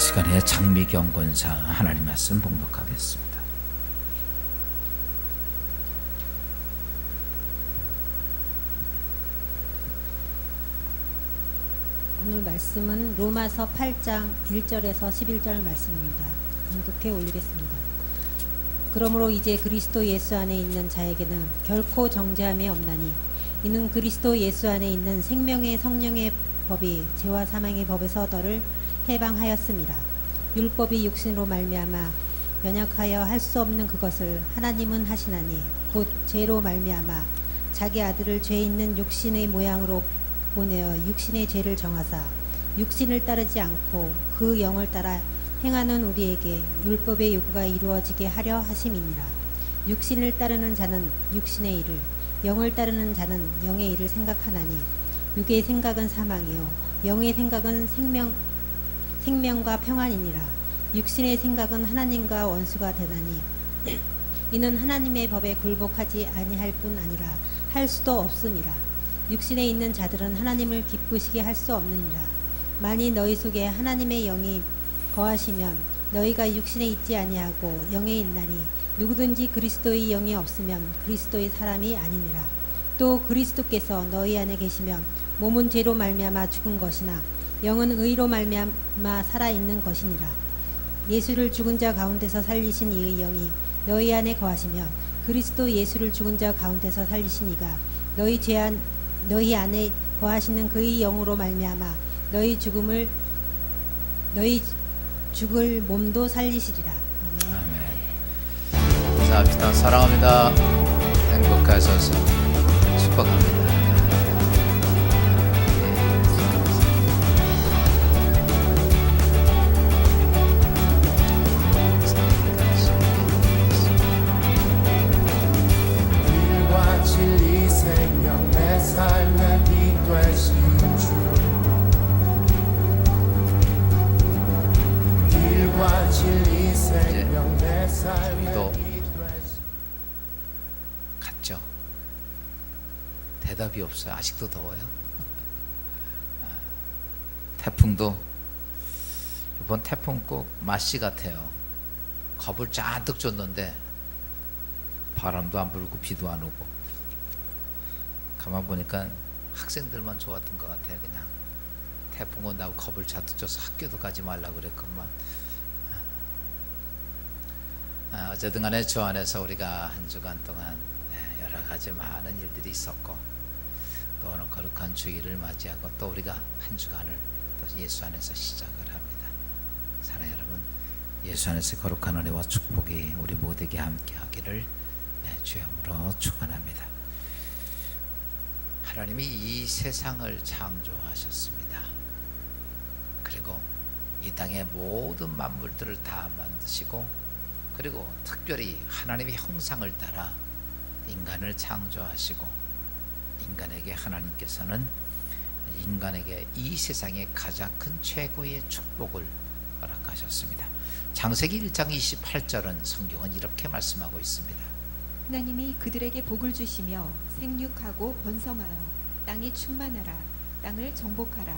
시간에 장미경 권사 하나님 말씀 봉독하겠습니다. 오늘 말씀은 로마서 8장 1절에서 11절 말씀입니다. 봉독해 올리겠습니다. 그러므로 이제 그리스도 예수 안에 있는 자에게는 결코 정죄함이 없나니 이는 그리스도 예수 안에 있는 생명의 성령의 법이 죄와 사망의 법에서 너를 해방하였습니다. 율법이 육신으로 말미암아 연약하여 할 수 없는 그것을 하나님은 하시나니 곧 죄로 말미암아 자기 아들을 죄 있는 육신의 모양으로 보내어 육신의 죄를 정하사 육신을 따르지 않고 그 영을 따라 행하는 우리에게 율법의 요구가 이루어지게 하려 하심이니라. 육신을 따르는 자는 육신의 일을, 영을 따르는 자는 영의 일을 생각하나니 육의 생각은 사망이요 영의 생각은 생명과 평안이니라. 육신의 생각은 하나님과 원수가 되나니 이는 하나님의 법에 굴복하지 아니할 뿐 아니라 할 수도 없음이라. 육신에 있는 자들은 하나님을 기쁘시게 할 수 없느니라. 만일 너희 속에 하나님의 영이 거하시면 너희가 육신에 있지 아니하고 영에 있나니 누구든지 그리스도의 영이 없으면 그리스도의 사람이 아니니라. 또 그리스도께서 너희 안에 계시면 몸은 죄로 말미암아 죽은 것이나 영은 의로 말미암아 살아있는 것이니라. 예수를 죽은 자 가운데서 살리신 이의 영이 너희 안에 거하시면 그리스도 예수를 죽은 자 가운데서 살리신 이가 너희 안에 거하시는 그의 영으로 말미암아 너희 죽을 몸도 살리시리라. 아멘. 아멘. 감사합니다. 사랑합니다. 행복하셔서 축복합니다. 길과 진리 생명 내 삶의 빛 되신 주 길과 진리 생명 내 삶의 빛 되신 갔죠? 대답이 없어요. 아직도 더워요? 태풍도 이번 태풍 꼭 맛씨 같아요. 겁을 잔뜩 줬는데 바람도 안 불고 비도 안 오고 가만 보니까 학생들만 좋았던 것 같아요. 그냥 태풍 온다고 겁을 잔뜩 줘서 학교도 가지 말라 그랬건만 어쨌든 간에 저 안에서 우리가 한 주간 동안 여러 가지 많은 일들이 있었고 또 오늘 거룩한 주일을 맞이하고 또 우리가 한 주간을 또 예수 안에서 시작을 합니다. 사랑하는 여러분, 예수 안에서 거룩한 은혜와 축복이 우리 모두에게 함께 하기를 주여으로 축원합니다. 하나님이 이 세상을 창조하셨습니다. 그리고 이 땅의 모든 만물들을 다 만드시고 그리고 특별히 하나님의 형상을 따라 인간을 창조하시고 인간에게 하나님께서는 인간에게 이 세상의 가장 큰 최고의 축복을 허락하셨습니다. 창세기 1장 28절은 성경은 이렇게 말씀하고 있습니다. 하나님이 그들에게 복을 주시며 생육하고 번성하여 땅이 충만하라. 땅을 정복하라.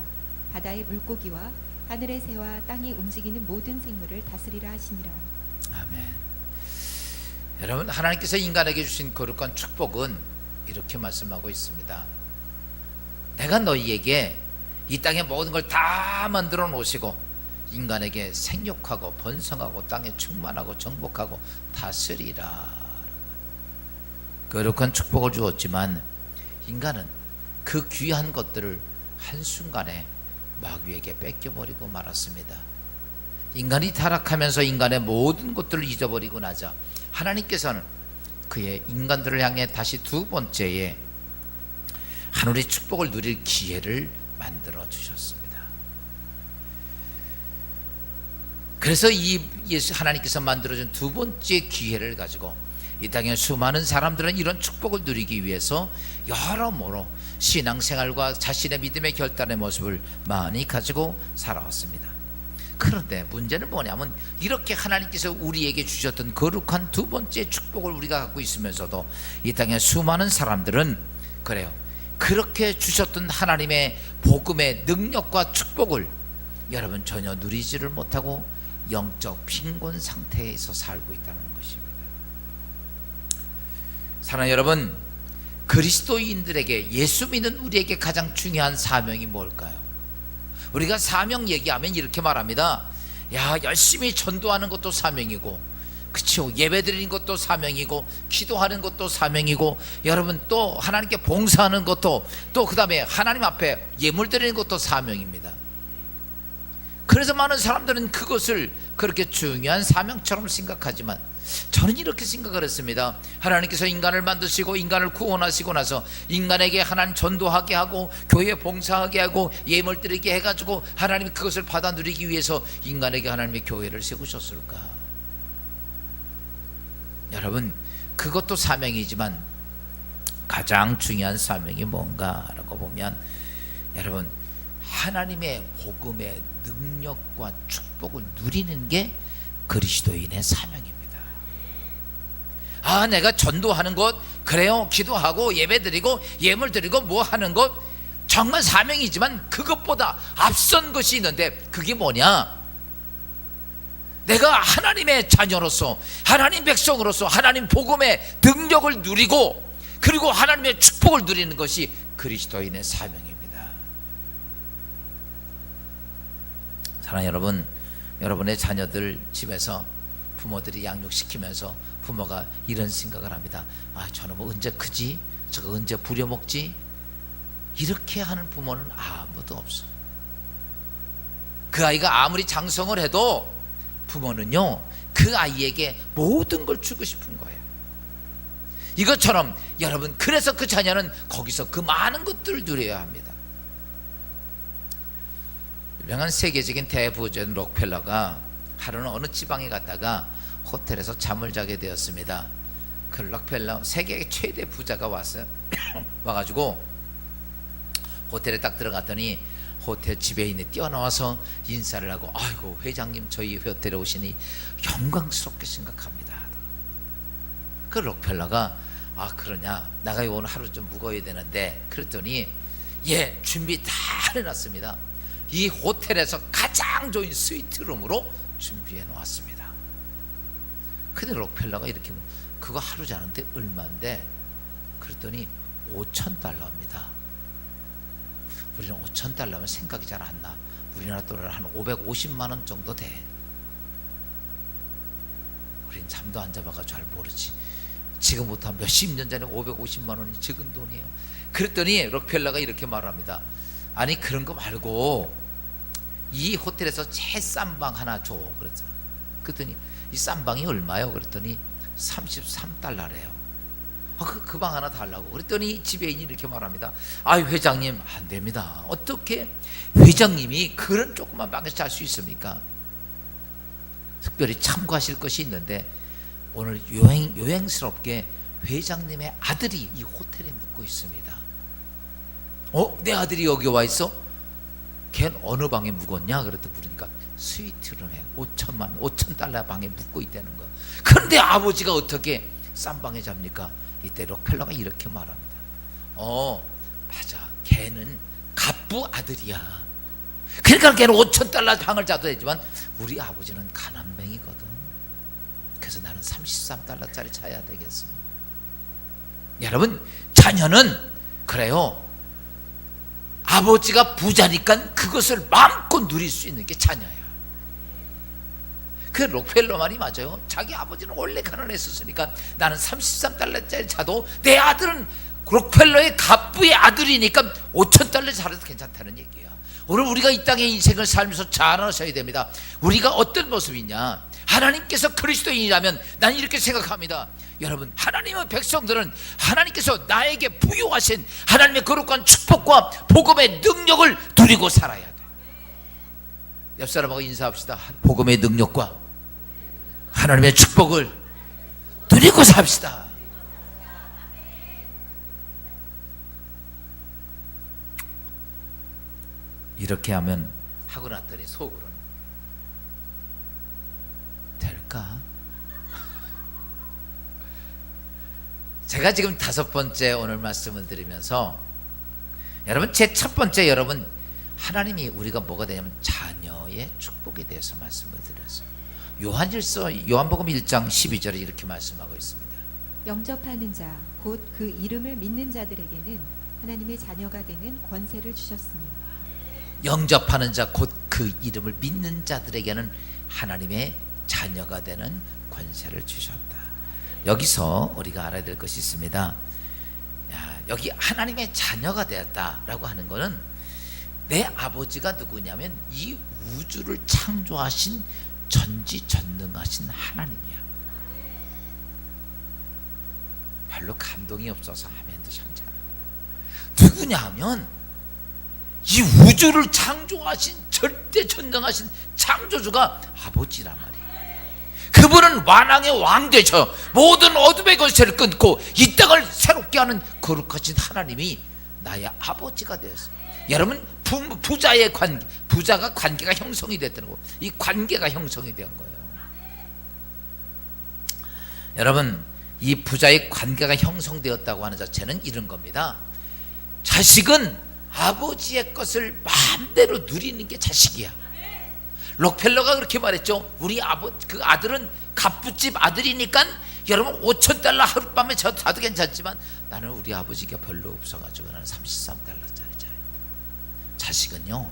바다의 물고기와 하늘의 새와 땅이 움직이는 모든 생물을 다스리라 하시니라. 아멘. 여러분, 하나님께서 인간에게 주신 거룩한 축복은 이렇게 말씀하고 있습니다. 내가 너희에게 이 땅의 모든 걸 다 만들어 놓으시고 인간에게 생육하고 번성하고 땅에 충만하고 정복하고 다스리라. 거룩한 축복을 주었지만 인간은 그 귀한 것들을 한순간에 마귀에게 뺏겨버리고 말았습니다. 인간이 타락하면서 인간의 모든 것들을 잊어버리고 나자 하나님께서는 그의 인간들을 향해 다시 두 번째에 하늘의 축복을 누릴 기회를 만들어 주셨습니다. 그래서 이 예수 하나님께서 만들어준 두 번째 기회를 가지고 이 땅에 수많은 사람들은 이런 축복을 누리기 위해서 여러모로 신앙생활과 자신의 믿음의 결단의 모습을 많이 가지고 살아왔습니다. 그런데 문제는 뭐냐면 이렇게 하나님께서 우리에게 주셨던 거룩한 두 번째 축복을 우리가 갖고 있으면서도 이 땅에 수많은 사람들은 그래요, 그렇게 주셨던 하나님의 복음의 능력과 축복을 여러분 전혀 누리지를 못하고 영적 빈곤 상태에서 살고 있다는 것입니다. 사랑하는 여러분, 그리스도인들에게, 예수 믿는 우리에게 가장 중요한 사명이 뭘까요? 우리가 사명 얘기하면 이렇게 말합니다. 야, 열심히 전도하는 것도 사명이고, 그렇죠, 예배 드리는 것도 사명이고, 기도하는 것도 사명이고, 여러분 또 하나님께 봉사하는 것도, 또 그 다음에 하나님 앞에 예물 드리는 것도 사명입니다. 그래서 많은 사람들은 그것을 그렇게 중요한 사명처럼 생각하지만, 저는 이렇게 생각을 했습니다. 하나님께서 인간을 만드시고 인간을 구원하시고 나서 인간에게 하나님 전도하게 하고 교회 봉사하게 하고 예물 드리게 해가지고 하나님이 그것을 받아 누리기 위해서 인간에게 하나님의 교회를 세우셨을까? 여러분, 그것도 사명이지만 가장 중요한 사명이 뭔가라고 보면, 여러분, 하나님의 복음의 능력과 축복을 누리는 게 그리스도인의 사명입니다. 아, 내가 전도하는 것, 그래요, 기도하고 예배드리고 예물 드리고 뭐 하는 것 정말 사명이지만 그것보다 앞선 것이 있는데, 그게 뭐냐? 내가 하나님의 자녀로서, 하나님 백성으로서 하나님 복음의 능력을 누리고 그리고 하나님의 축복을 누리는 것이 그리스도인의 사명입니다. 사랑하는 여러분, 여러분의 자녀들 집에서 부모들이 양육시키면서 부모가 이런 생각을 합니다. 아, 저놈 언제 크지? 저거 언제 부려먹지? 이렇게 하는 부모는 아무도 없어. 그 아이가 아무리 장성을 해도 부모는요, 그 아이에게 모든 걸 주고 싶은 거예요. 이것처럼 여러분, 그래서 그 자녀는 거기서 그 많은 것들을 누려야 합니다. 유명한 세계적인 대부자인 록펠러가 하루는 어느 지방에 갔다가 호텔에서 잠을 자게 되었습니다. 그 록펠러, 세계의 최대 부자가 왔어요. 와가지고 호텔에 딱 들어갔더니 호텔 지배인이 뛰어나와서 인사를 하고, 아이고 회장님, 저희 호텔에 오시니 영광스럽게 생각합니다. 그 록펠러가, 아 그러냐, 나가 오늘 하루 좀 묵어야 되는데, 그랬더니 예, 준비 다 해놨습니다. 이 호텔에서 가장 좋은 스위트룸으로 준비해 놓았습니다. 근데 록펠러가 이렇게, 그거 하루 자는데 얼마인데? 그랬더니 $5,000입니다. 우리는 $5,000면 생각이 잘 안 나. 우리나라 돈으로 한 550만 원 정도 돼. 우린 잠도 안 잡아가 잘 모르지. 지금부터 한 몇십 년 전에 550만 원이 적은 돈이에요. 그랬더니 록펠러가 이렇게 말합니다. 아니 그런 거 말고 이 호텔에서 제일 싼 방 하나 줘. 그랬죠. 그랬더니 이 싼 방이 얼마요? 그랬더니 $33래요. 그 방 하나 달라고. 그랬더니 지배인이 이렇게 말합니다. 아, 회장님 안 됩니다. 어떻게 회장님이 그런 조그만 방에서 잘 수 있습니까? 특별히 참고하실 것이 있는데, 오늘 요행스럽게 회장님의 아들이 이 호텔에 묵고 있습니다. 내 아들이 여기 와 있어? 걔는 어느 방에 묵었냐? 그랬더니 물으니까 스위트룸에 $5,000 방에 묵고 있다는 거. 그런데 아버지가 어떻게 싼 방에 잡니까? 이때 록펠러가 이렇게 말합니다. 맞아, 걔는 갑부 아들이야. 그러니까 걔는 $5,000 방을 자도 되지만 우리 아버지는 가난뱅이거든. 그래서 나는 $33짜리 자야 되겠어. 여러분, 자녀는 그래요, 아버지가 부자니까 그것을 마음껏 누릴 수 있는 게 자녀야. 그 록펠러 말이 맞아요. 자기 아버지는 원래 가난했었으니까 나는 $33짜리 자도 내 아들은 록펠러의 갑부의 아들이니까 $5,000 자라도 괜찮다는 얘기야. 오늘 우리가 이 땅의 인생을 살면서 잘 아셔야 됩니다. 우리가 어떤 모습이냐, 하나님께서 그리스도인이라면 나는 이렇게 생각합니다. 여러분, 하나님의 백성들은 하나님께서 나에게 부여하신 하나님의 거룩한 축복과 복음의 능력을 누리고 살아야 돼. 옆 사람하고 인사합시다. 복음의 능력과 하나님의 축복을 누리고 삽시다. 이렇게 하면 하고 났더니 속으로는 될까? 제가 지금 5번째 오늘 말씀을 드리면서, 여러분 제 첫 번째, 여러분 하나님이 우리가 뭐가 되냐면 자녀 자녀의 축복에 대해서 말씀을 드렸어요. 요한복음 1장 12절에 이렇게 말씀하고 있습니다. 영접하는 자 곧 그 이름을 믿는 자들에게는 하나님의 자녀가 되는 권세를 주셨으니 영접하는 자 곧 그 이름을 믿는 자들에게는 하나님의 자녀가 되는 권세를 주셨다. 여기서 우리가 알아야 될 것이 있습니다. 여기 하나님의 자녀가 되었다라고 하는 것은 내 아버지가 누구냐면 이 우주를 창조하신 전지전능하신 하나님이야. 별로 감동이 없어서 아멘도 괜찮아. 누구냐 하면 이 우주를 창조하신 절대전능하신 창조주가 아버지란 말이야. 그분은 만왕의 왕 되셔 모든 어둠의 권세를 끊고 이 땅을 새롭게 하는 거룩하신 하나님이 나의 아버지가 되었어. 여러분, 부자의 관계, 부자가 관계가 형성이 됐다는 거, 이 관계가 형성이 된 거예요. 여러분, 이 부자의 관계가 형성되었다고 하는 자체는 이런 겁니다. 자식은 아버지의 것을 마음대로 누리는 게 자식이야. 록펠러가 그렇게 말했죠. 우리 그 아들은 갑부집 아들이니까 여러분 5,000달러 하룻밤에 저 사도 괜찮지만 나는 우리 아버지가 별로 없어가지고 나는 33달러짜리 자야. 자식은요,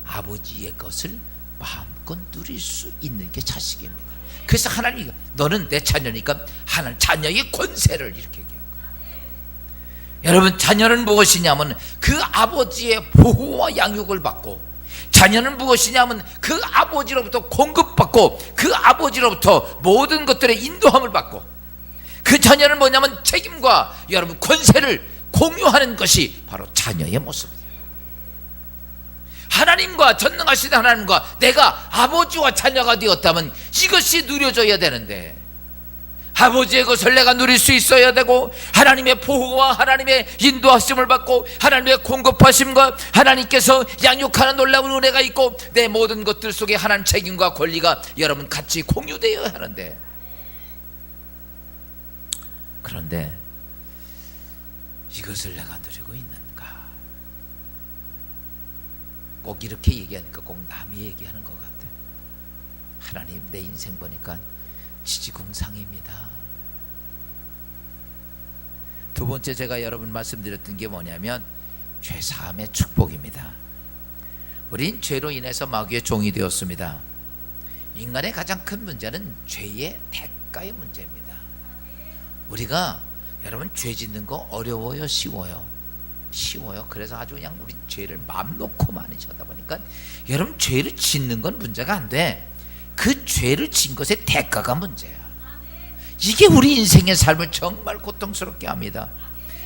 아버지의 것을 마음껏 누릴 수 있는 게 자식입니다. 그래서 하나님이 너는 내 자녀니까 하나님 자녀의 권세를 이렇게 얘기해요. 여러분, 자녀는 무엇이냐면 그 아버지의 보호와 양육을 받고, 자녀는 무엇이냐면 그 아버지로부터 공급받고 그 아버지로부터 모든 것들의 인도함을 받고, 그 자녀는 뭐냐면 책임과 여러분 권세를 공유하는 것이 바로 자녀의 모습이에요. 하나님과 전능하신 하나님과 내가 아버지와 자녀가 되었다면 이것이 누려져야 되는데, 아버지의 것을 내가 누릴 수 있어야 되고, 하나님의 보호와 하나님의 인도하심을 받고 하나님의 공급하심과 하나님께서 양육하는 놀라운 은혜가 있고 내 모든 것들 속에 하나님 책임과 권리가 여러분 같이 공유되어야 하는데, 그런데 이것을 내가 누리고 있는가? 꼭 이렇게 얘기하니까 꼭 남이 얘기하는 것 같아. 하나님, 내 인생 보니까 지지공상입니다. 두 번째 제가 여러분 말씀드렸던 게 뭐냐면 죄사함의 축복입니다. 우린 죄로 인해서 마귀의 종이 되었습니다. 인간의 가장 큰 문제는 죄의 대가의 문제입니다. 우리가 여러분 죄 짓는 거 어려워요, 쉬워요? 쉬워요. 그래서 아주 그냥 우리 죄를 맘 놓고 많이 져다 보니까 여러분 죄를 짓는 건 문제가 안 돼. 그 죄를 진 것의 대가가 문제야. 이게 우리 인생의 삶을 정말 고통스럽게 합니다.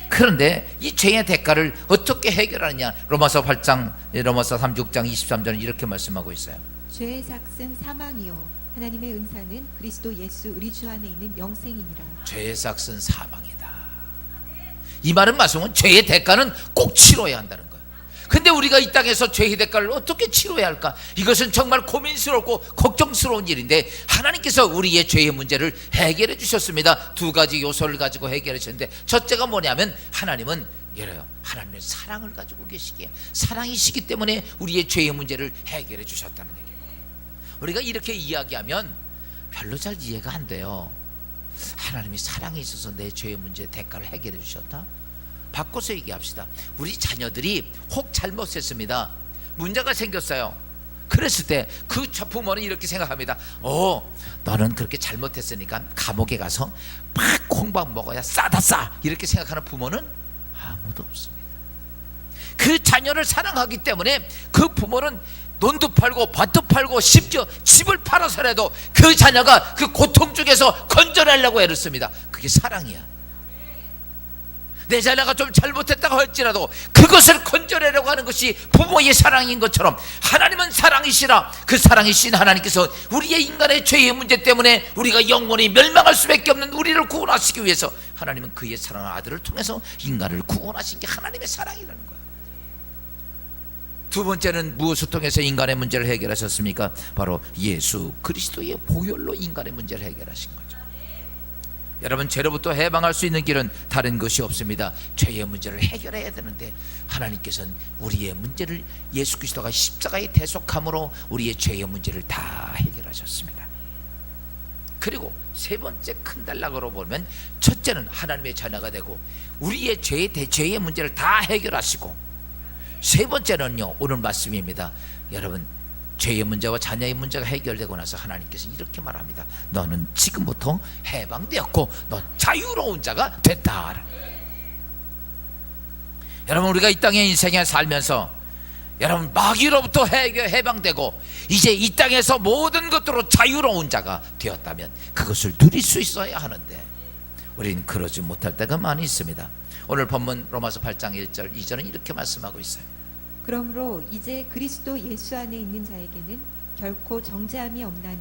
그런데 이 죄의 대가를 어떻게 해결하느냐? 로마서 8장, 로마서 36장 23절은 이렇게 말씀하고 있어요. 죄의 삭은 사망이요 하나님의 은사는 그리스도 예수 우리 주 안에 있는 영생이니라. 죄의 삭은 사망이다. 이 말은 말씀은 죄의 대가는 꼭 치러야 한다는 거예요. 근데 우리가 이 땅에서 죄의 대가를 어떻게 치러야 할까? 이것은 정말 고민스럽고 걱정스러운 일인데, 하나님께서 우리의 죄의 문제를 해결해 주셨습니다. 두 가지 요소를 가지고 해결해 주셨는데, 첫째가 뭐냐면 하나님은 하나님의 사랑을 가지고 계시기에, 사랑이시기 때문에 우리의 죄의 문제를 해결해 주셨다는 얘기예요. 우리가 이렇게 이야기하면 별로 잘 이해가 안 돼요. 하나님이 사랑이 있어서 내 죄의 문제의 대가를 해결해 주셨다? 바꿔서 얘기합시다. 우리 자녀들이 혹 잘못했습니다. 문제가 생겼어요. 그랬을 때 그 부모는 이렇게 생각합니다. 너는 그렇게 잘못했으니까 감옥에 가서 막 콩밥 먹어야 싸다 싸, 이렇게 생각하는 부모는 아무도 없습니다. 그 자녀를 사랑하기 때문에 그 부모는 논도 팔고 밭도 팔고 심지어 집을 팔아서라도 그 자녀가 그 고통 중에서 건져내려고 애를 씁니다. 그게 사랑이야. 내 자녀가 좀 잘못했다고 할지라도 그것을 건져내려고 하는 것이 부모의 사랑인 것처럼, 하나님은 사랑이시라. 그 사랑이신 하나님께서 우리의 인간의 죄의 문제 때문에 우리가 영원히 멸망할 수밖에 없는 우리를 구원하시기 위해서 하나님은 그의 사랑하는 아들을 통해서 인간을 구원하신 게 하나님의 사랑이라는 거예요. 두 번째는 무엇을 통해서 인간의 문제를 해결하셨습니까? 바로 예수 그리스도의 보혈로 인간의 문제를 해결하신 거죠. 여러분, 죄로부터 해방할 수 있는 길은 다른 것이 없습니다. 죄의 문제를 해결해야 되는데 하나님께서는 우리의 문제를 예수 그리스도가 십자가에 대속함으로 우리의 죄의 문제를 다 해결하셨습니다. 그리고 세 번째 큰 단락으로 보면, 첫째는 하나님의 자녀가 되고 우리의 죄의 문제를 다 해결하시고, 세 번째는요, 오늘 말씀입니다. 여러분, 죄의 문제와 자녀의 문제가 해결되고 나서 하나님께서 이렇게 말합니다. 너는 지금부터 해방되었고 넌 자유로운 자가 됐다. 여러분, 우리가 이 땅의 인생에 살면서 여러분 마귀로부터 해방되고 이제 이 땅에서 모든 것으로 자유로운 자가 되었다면 그것을 누릴 수 있어야 하는데 우리는 그러지 못할 때가 많이 있습니다. 오늘 본문 로마서 8장 1절 2절은 이렇게 말씀하고 있어요. 그러므로 이제 그리스도 예수 안에 있는 자에게는 결코 정죄함이 없나니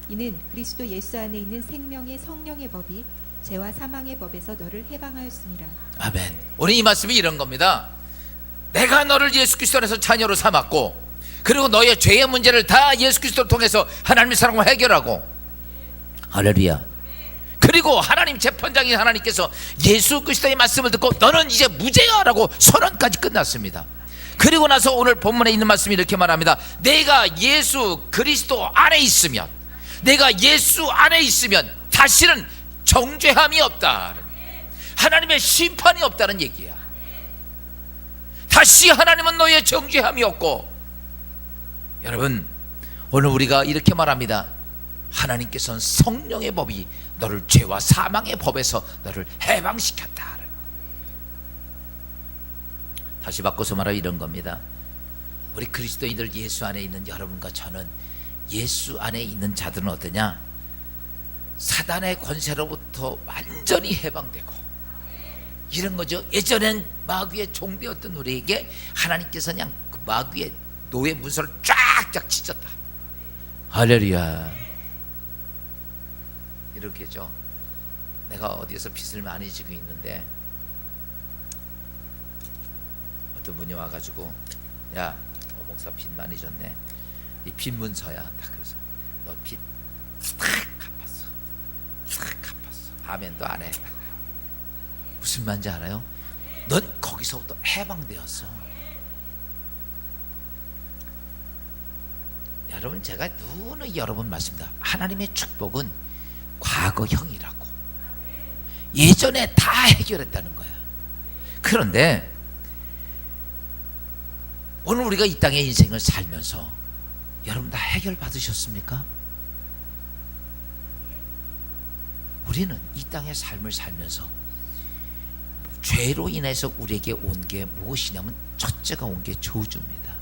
이는 그리스도 예수 안에 있는 생명의 성령의 법이 죄와 사망의 법에서 너를 해방하였습니다. 아멘. 오늘 이 말씀이 이런 겁니다. 내가 너를 예수 그리스도 안에서 자녀로 삼았고, 그리고 너의 죄의 문제를 다 예수 그리스도를 통해서 하나님의 사랑으로 해결하고, 할렐루야. 그리고 하나님 재판장인 하나님께서 예수 그리스도의 말씀을 듣고 너는 이제 무죄야라고 선언까지 끝났습니다. 그리고 나서 오늘 본문에 있는 말씀이 이렇게 말합니다. 내가 예수 그리스도 안에 있으면, 내가 예수 안에 있으면 다시는 정죄함이 없다. 하나님의 심판이 없다는 얘기야. 다시 하나님은 너의 정죄함이 없고, 여러분 오늘 우리가 이렇게 말합니다. 하나님께서는 성령의 법이 너를 죄와 사망의 법에서 너를 해방시켰다. 다시 바꿔서 말하면 이런 겁니다. 우리 그리스도인들, 예수 안에 있는 여러분과 저는, 예수 안에 있는 자들은 어떠냐? 사단의 권세로부터 완전히 해방되고, 이런 거죠. 예전엔 마귀의 종되었던 우리에게 하나님께서 그냥 그 마귀의 노예 문서를 쫙쫙 찢었다. 할렐루야. 이렇게죠. 내가 어디에서 빚을 많이 지고 있는데 어떤 분이 와가지고, 야, 목사 빚 많이 졌네. 이 빚 문서야. 딱 그래서 너 빚 탁 갚았어. 탁 갚았어. 아멘도 안 해. 무슨 말인지 알아요? 넌 거기서부터 해방되었어. 여러분, 제가 누누이 여러분 말씀드립니다. 하나님의 축복은 과거형이라고. 예전에 다 해결했다는 거야. 그런데 오늘 우리가 이 땅의 인생을 살면서 여러분 다 해결 받으셨습니까? 우리는 이 땅의 삶을 살면서 죄로 인해서 우리에게 온 게 무엇이냐면, 첫째가 온 게 저주입니다.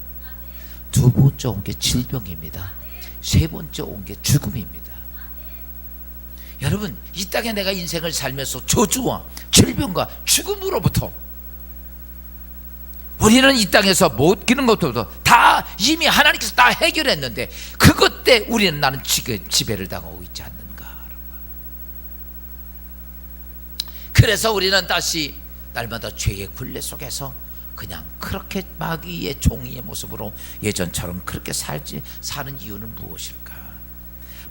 두 번째 온 게 질병입니다. 세 번째 온 게 죽음입니다. 여러분, 이 땅에 내가 인생을 살면서 저주와 질병과 죽음으로부터 우리는 이 땅에서 못 기는 것들도 다 이미 하나님께서 다 해결했는데, 그것 때 우리는 나는 지배를 당하고 있지 않는가. 그래서 우리는 다시 날마다 죄의 굴레 속에서 그냥 그렇게 마귀의 종이의 모습으로 예전처럼 그렇게 사는 이유는 무엇일까?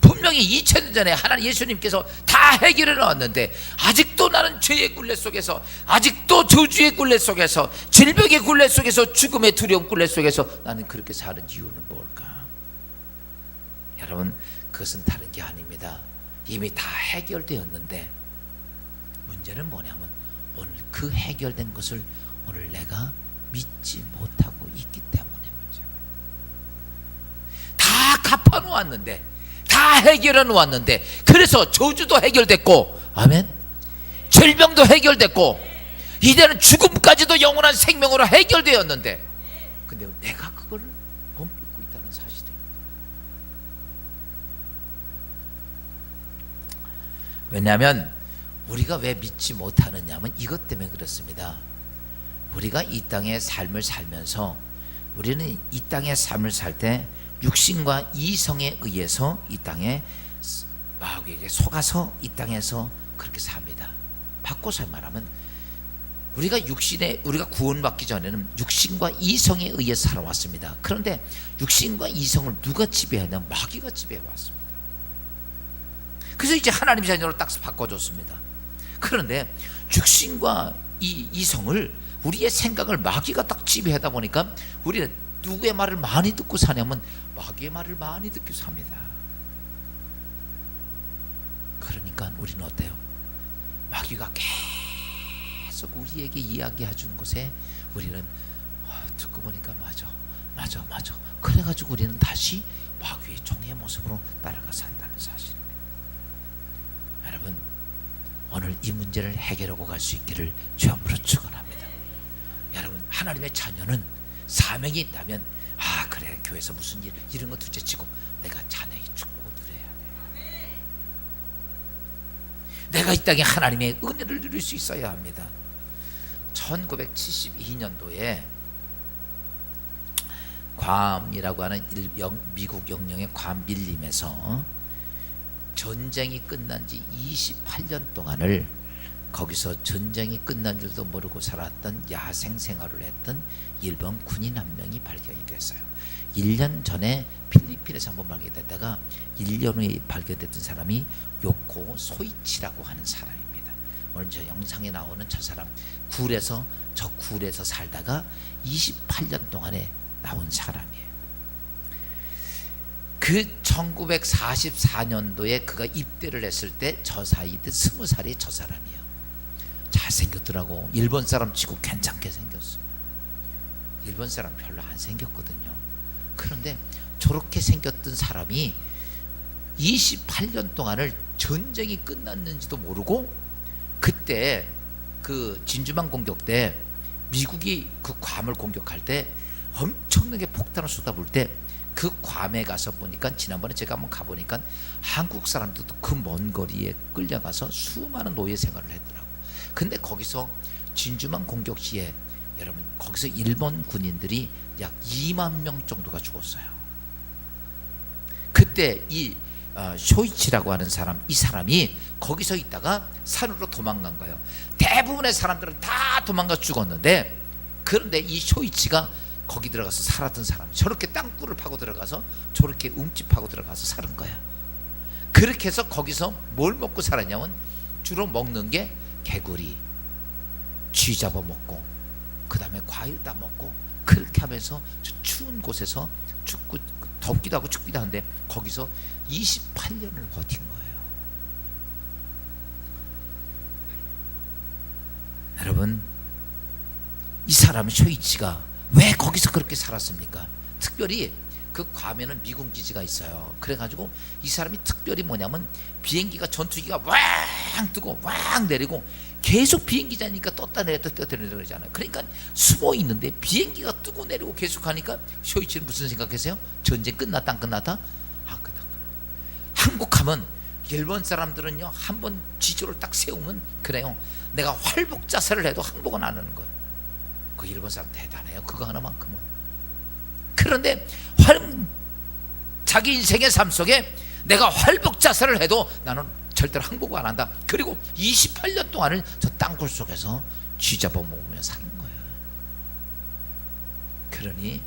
분명히 2000년 전에 하나님 예수님께서 다 해결해 놓았는데 아직도 나는 죄의 굴레 속에서, 아직도 저주의 굴레 속에서, 질병의 굴레 속에서, 죽음의 두려움 굴레 속에서 나는 그렇게 사는 이유는 뭘까? 여러분, 그것은 다른 게 아닙니다. 이미 다 해결되었는데 문제는 뭐냐면, 오늘 그 해결된 것을 오늘 내가 믿지 못하고 있기 때문에 문제예요. 다 갚아놓았는데, 다 해결해 놓았는데, 그래서 저주도 해결됐고, 아멘, 질병도 해결됐고, 이제는 죽음까지도 영원한 생명으로 해결되었는데, 근데 내가 그걸 못 믿고 있다는 사실이에요. 왜냐하면 우리가 왜 믿지 못하느냐면 이것 때문에 그렇습니다. 우리가 이 땅의 삶을 살면서, 우리는 이 땅의 삶을 살 때 육신과 이성에 의해서 이 땅에 마귀에게 속아서 이 땅에서 그렇게 삽니다. 바꿔서 말하면, 우리가 구원받기 전에는 육신과 이성에 의해 살아왔습니다. 그런데 육신과 이성을 누가 지배하냐? 마귀가 지배해 왔습니다. 그래서 이제 하나님 자녀로 딱 바꿔줬습니다. 그런데 육신과 이 이성을, 우리의 생각을 마귀가 딱 지배하다 보니까 우리는 누구의 말을 많이 듣고 사냐면 마귀의 말을 많이 듣고 삽니다. 그러니까 우리는 어때요? 마귀가 계속 우리에게 이야기해 주는 것에 우리는 듣고 보니까 맞아. 그래가지고 우리는 다시 마귀의 종의 모습으로 따라가 산다는 사실입니다. 여러분, 오늘 이 문제를 해결하고 갈 수 있기를 주님으로 축원합니다. 여러분, 하나님의 자녀는 사명이 있다면 그래, 교회에서 무슨 일 이런 거 둘째치고 내가 자녀의 축복을 누려야 돼. 내가 이 땅에 하나님의 은혜를 누릴 수 있어야 합니다. 1972년도에 괌이라고 하는 미국 영령의 괌 밀림에서 전쟁이 끝난 지 28년 동안을 거기서 전쟁이 끝난 줄도 모르고 살았던 야생 생활을 했던 일본 군인 한 명이 발견이 됐어요. 1년 전에 필리핀에서 한번 발견됐다가 1년 후에 발견됐던 사람이 요코 소이치라고 하는 사람입니다. 오늘 저 영상에 나오는 저 사람, 굴에서 살다가 28년 동안에 나온 사람이에요. 그 1944년도에 그가 입대를 했을 때 저 사이 때 20살의 저 사람이에요. 잘생겼더라고. 일본 사람 치고 괜찮게 생겼어. 일본 사람 별로 안 생겼거든요. 그런데 저렇게 생겼던 사람이 28년 동안을 전쟁이 끝났는지도 모르고, 그때 그 진주만 공격 때 미국이 그 괌을 공격할 때 엄청나게 폭탄을 쏟아부을 때 그 괌에 가서 보니까, 지난번에 제가 한번 가보니까 한국 사람들도 그 먼 거리에 끌려가서 수많은 노예 생활을 했더라고. 근데 거기서 진주만 공격 시에 여러분, 거기서 일본 군인들이 약 2만 명 정도가 죽었어요. 그때 이 쇼이치라고 하는 사람, 이 사람이 거기서 있다가 산으로 도망간 거예요. 대부분의 사람들은 다 도망가 죽었는데, 그런데 이 쇼이치가 거기 들어가서 살았던 사람이 저렇게 땅굴을 파고 들어가서 저렇게 움집하고 들어가서 사는 거야. 그렇게 해서 거기서 뭘 먹고 살았냐면 주로 먹는 게 개구리, 쥐 잡아 먹고, 그 다음에 과일 따 먹고, 그렇게 하면서 저 추운 곳에서 죽고, 덥기도 하고 춥기도 한데 거기서 28년을 버틴 거예요. 여러분, 이 사람 쇼이치가 왜 거기서 그렇게 살았습니까? 특별히 그 괌에는 미군 기지가 있어요. 그래가지고 이 사람이 특별히 뭐냐면, 비행기가 전투기가 왕 뜨고 왕 내리고 계속 비행기자니까 떴다 내렸다 그러잖아요. 그러니까 숨어 있는데 비행기가 뜨고 내리고 계속 하니까 쇼이치는 무슨 생각했어요? 전쟁 끝났다 안 끝났다? 안 끝났구나. 항복하면 일본 사람들은요, 한번 지조를 딱 세우면 그래요, 내가 활복 자세를 해도 항복은 안 하는 거예요. 그 일본 사람 대단해요, 그거 하나만큼은. 그런데 자기 인생의 삶 속에 내가 활복 자세를 해도 나는 절대로 항복을 안 한다. 그리고 28년 동안을 저 땅굴 속에서 쥐 잡아 먹으며 사는 거예요. 그러니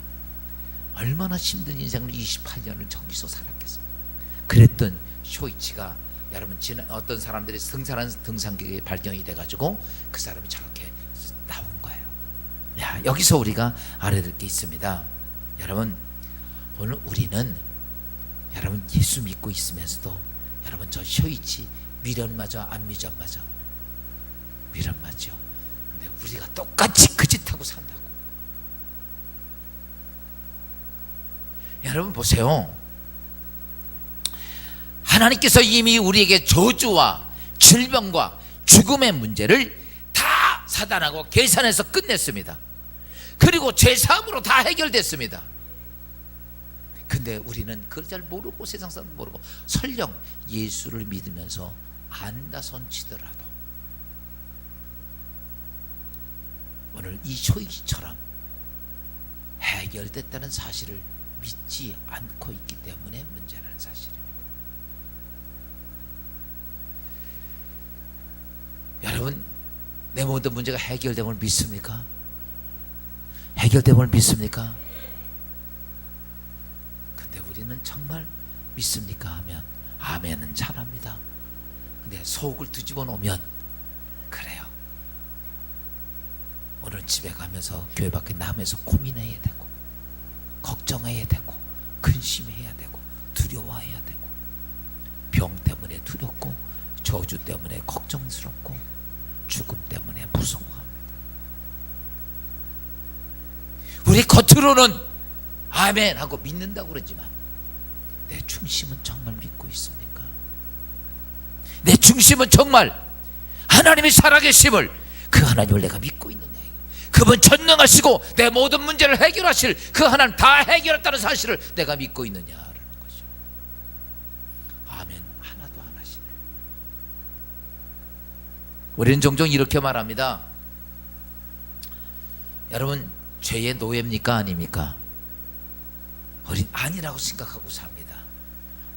얼마나 힘든 인생을 28년을 저기서 살았겠어요. 그랬던 쇼이치가, 여러분, 어떤 사람들이 등산하는 등산객에 발견이 돼가지고 그 사람이 저렇게 나온 거예요. 야, 여기서 우리가 알아야 될 게 있습니다. 여러분, 오늘 우리는 여러분 예수 믿고 있으면서도 여러분 저 쇼이치 미련 맞아 안 미련 맞아? 미련 맞죠. 근데 우리가 똑같이 그 짓하고 산다고. 여러분 보세요. 하나님께서 이미 우리에게 저주와 질병과 죽음의 문제를 다 사단하고 계산해서 끝냈습니다. 그리고 죄사함으로 다 해결됐습니다. 근데 우리는 그걸 잘 모르고, 세상 사람 모르고, 설령 예수를 믿으면서 안다손 치더라도 오늘 이 쇼이치처럼 해결됐다는 사실을 믿지 않고 있기 때문에 문제라는 사실입니다. 여러분, 내 모든 문제가 해결됨을 믿습니까? 해결됨을 믿습니까? 근데 우리는 정말 믿습니까? 하면 아멘은 잘합니다. 근데 속을 뒤집어 놓으면 그래요. 오늘 집에 가면서 교회 밖에 나가면서 고민해야 되고 걱정해야 되고 근심해야 되고 두려워해야 되고 병 때문에 두렵고 저주 때문에 걱정스럽고 죽음 때문에 무서워합니다. 우리 겉으로는 아멘 하고 믿는다고 그러지만 내 중심은 정말 믿고 있습니까? 내 중심은 정말 하나님이 살아계심을, 그 하나님을 내가 믿고 있느냐, 그분 전능하시고 내 모든 문제를 해결하실 그 하나님 다 해결했다는 사실을 내가 믿고 있느냐라는 거죠. 아멘 하나도 안 하시네. 우리는 종종 이렇게 말합니다. 여러분, 죄의 노예입니까 아닙니까? 우린 아니라고 생각하고 삽니다.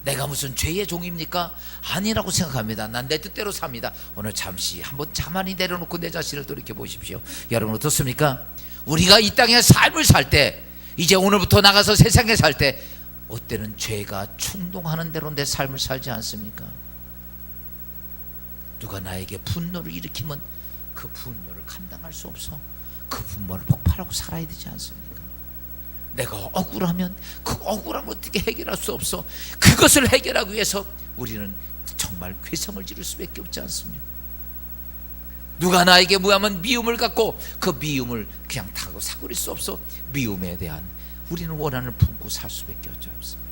내가 무슨 죄의 종입니까? 아니라고 생각합니다. 난 내 뜻대로 삽니다. 오늘 잠시 한번 가만히 내려놓고 내 자신을 돌이켜 보십시오. 여러분 어떻습니까? 우리가 이 땅에 삶을 살 때, 이제 오늘부터 나가서 세상에 살 때, 어때는 죄가 충동하는 대로 내 삶을 살지 않습니까? 누가 나에게 분노를 일으키면 그 분노를 감당할 수 없어 그 분노를 폭발하고 살아야 되지 않습니까? 내가 억울하면 그 억울함을 어떻게 해결할 수 없어 그것을 해결하기 위해서 우리는 정말 괴성을 지를 수밖에 없지 않습니까? 누가 나에게 뭐하면 미움을 갖고 그 미움을 그냥 타고 사버릴 수 없어 미움에 대한 우리는 원한을 품고 살 수밖에 없지 않습니까?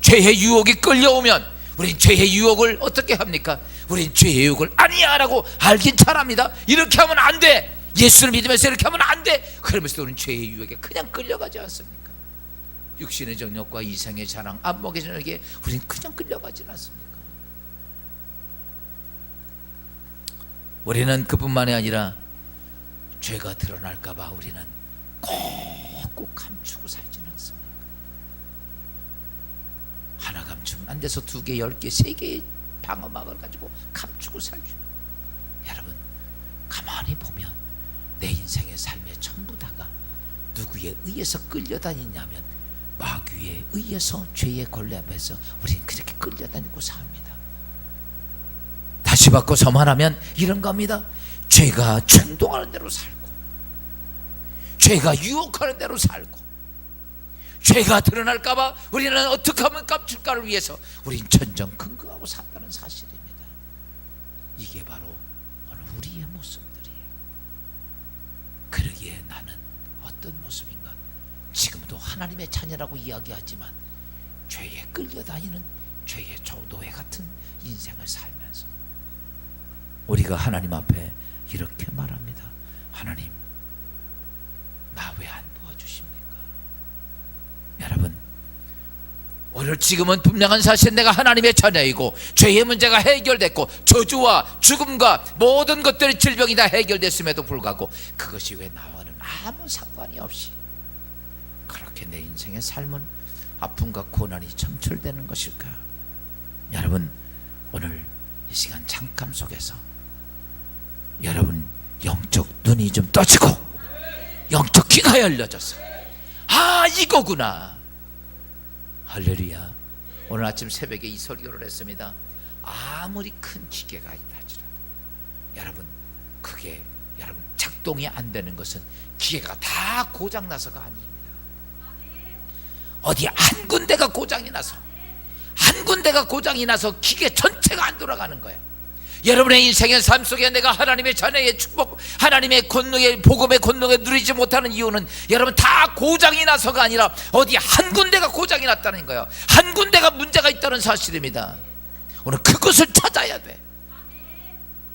죄의 유혹이 끌려오면 우린 죄의 유혹을 어떻게 합니까? 우린 죄의 유혹을 아니야 라고 알긴 잘합니다. 이렇게 하면 안 돼, 예수를 믿으면서 이렇게 하면 안 돼, 그러면서 우리는 죄의 유혹에 그냥 끌려가지 않습니까? 육신의 정욕과 이생의 자랑, 안목의 정욕에 우린 그냥 끌려가지 않습니까? 우리는 그뿐만이 아니라 죄가 드러날까 봐 우리는 꼭 감추고 살지는 않습니까? 하나 감추면 안 돼서 2개, 10개, 3개의 방어막을 가지고 감추고 살죠. 여러분, 가만히 보면 내 인생의 삶의 전부 다가 누구에 의해서 끌려다니냐면 마귀에 의해서, 죄의 권리 앞에서 우리는 그렇게 끌려다니고 삽니다. 다시 바꿔서 말하면 이런 겁니다. 죄가 충동하는 대로 살고, 죄가 유혹하는 대로 살고, 죄가 드러날까 봐 우리는 어떻게 하면 감출까를 위해서 우린 전전긍긍하고 산다는 사실입니다. 이게 바로 오늘 우리의 모습들이에요. 그러기에 나는 어떤 모습인가? 지금도 하나님의 자녀라고 이야기하지만 죄에 끌려다니는 죄의 조도회 같은 인생을 살면서 우리가 하나님 앞에 이렇게 말합니다. 하나님, 나 왜 안 도와주십니까? 여러분, 오늘 지금은 분명한 사실 내가 하나님의 자녀이고 죄의 문제가 해결됐고 저주와 죽음과 모든 것들의 질병이 다 해결됐음에도 불구하고 그것이 왜 나와는 아무 상관이 없이 그렇게 내 인생의 삶은 아픔과 고난이 점철되는 것일까? 여러분, 오늘 이 시간 잠깐 속에서 여러분 영적 눈이 좀 떠지고 영적 귀가 열려져서 아, 이거구나. 할렐루야. 오늘 아침 새벽에 이 설교를 했습니다. 아무리 큰 기계가 있다 할지라도 여러분, 그게 여러분 작동이 안 되는 것은 기계가 다 고장나서가 아닙니다. 어디 한 군데가 고장이 나서, 한 군데가 고장이 나서 기계 전체가 안 돌아가는 거예요. 여러분의 인생의 삶 속에 내가 하나님의 자녀의 축복, 하나님의 권능의 복음의 권능을 누리지 못하는 이유는 여러분 다 고장이 나서가 아니라 어디 한 군데가 고장이 났다는 거예요. 한 군데가 문제가 있다는 사실입니다. 오늘 그것을 찾아야 돼.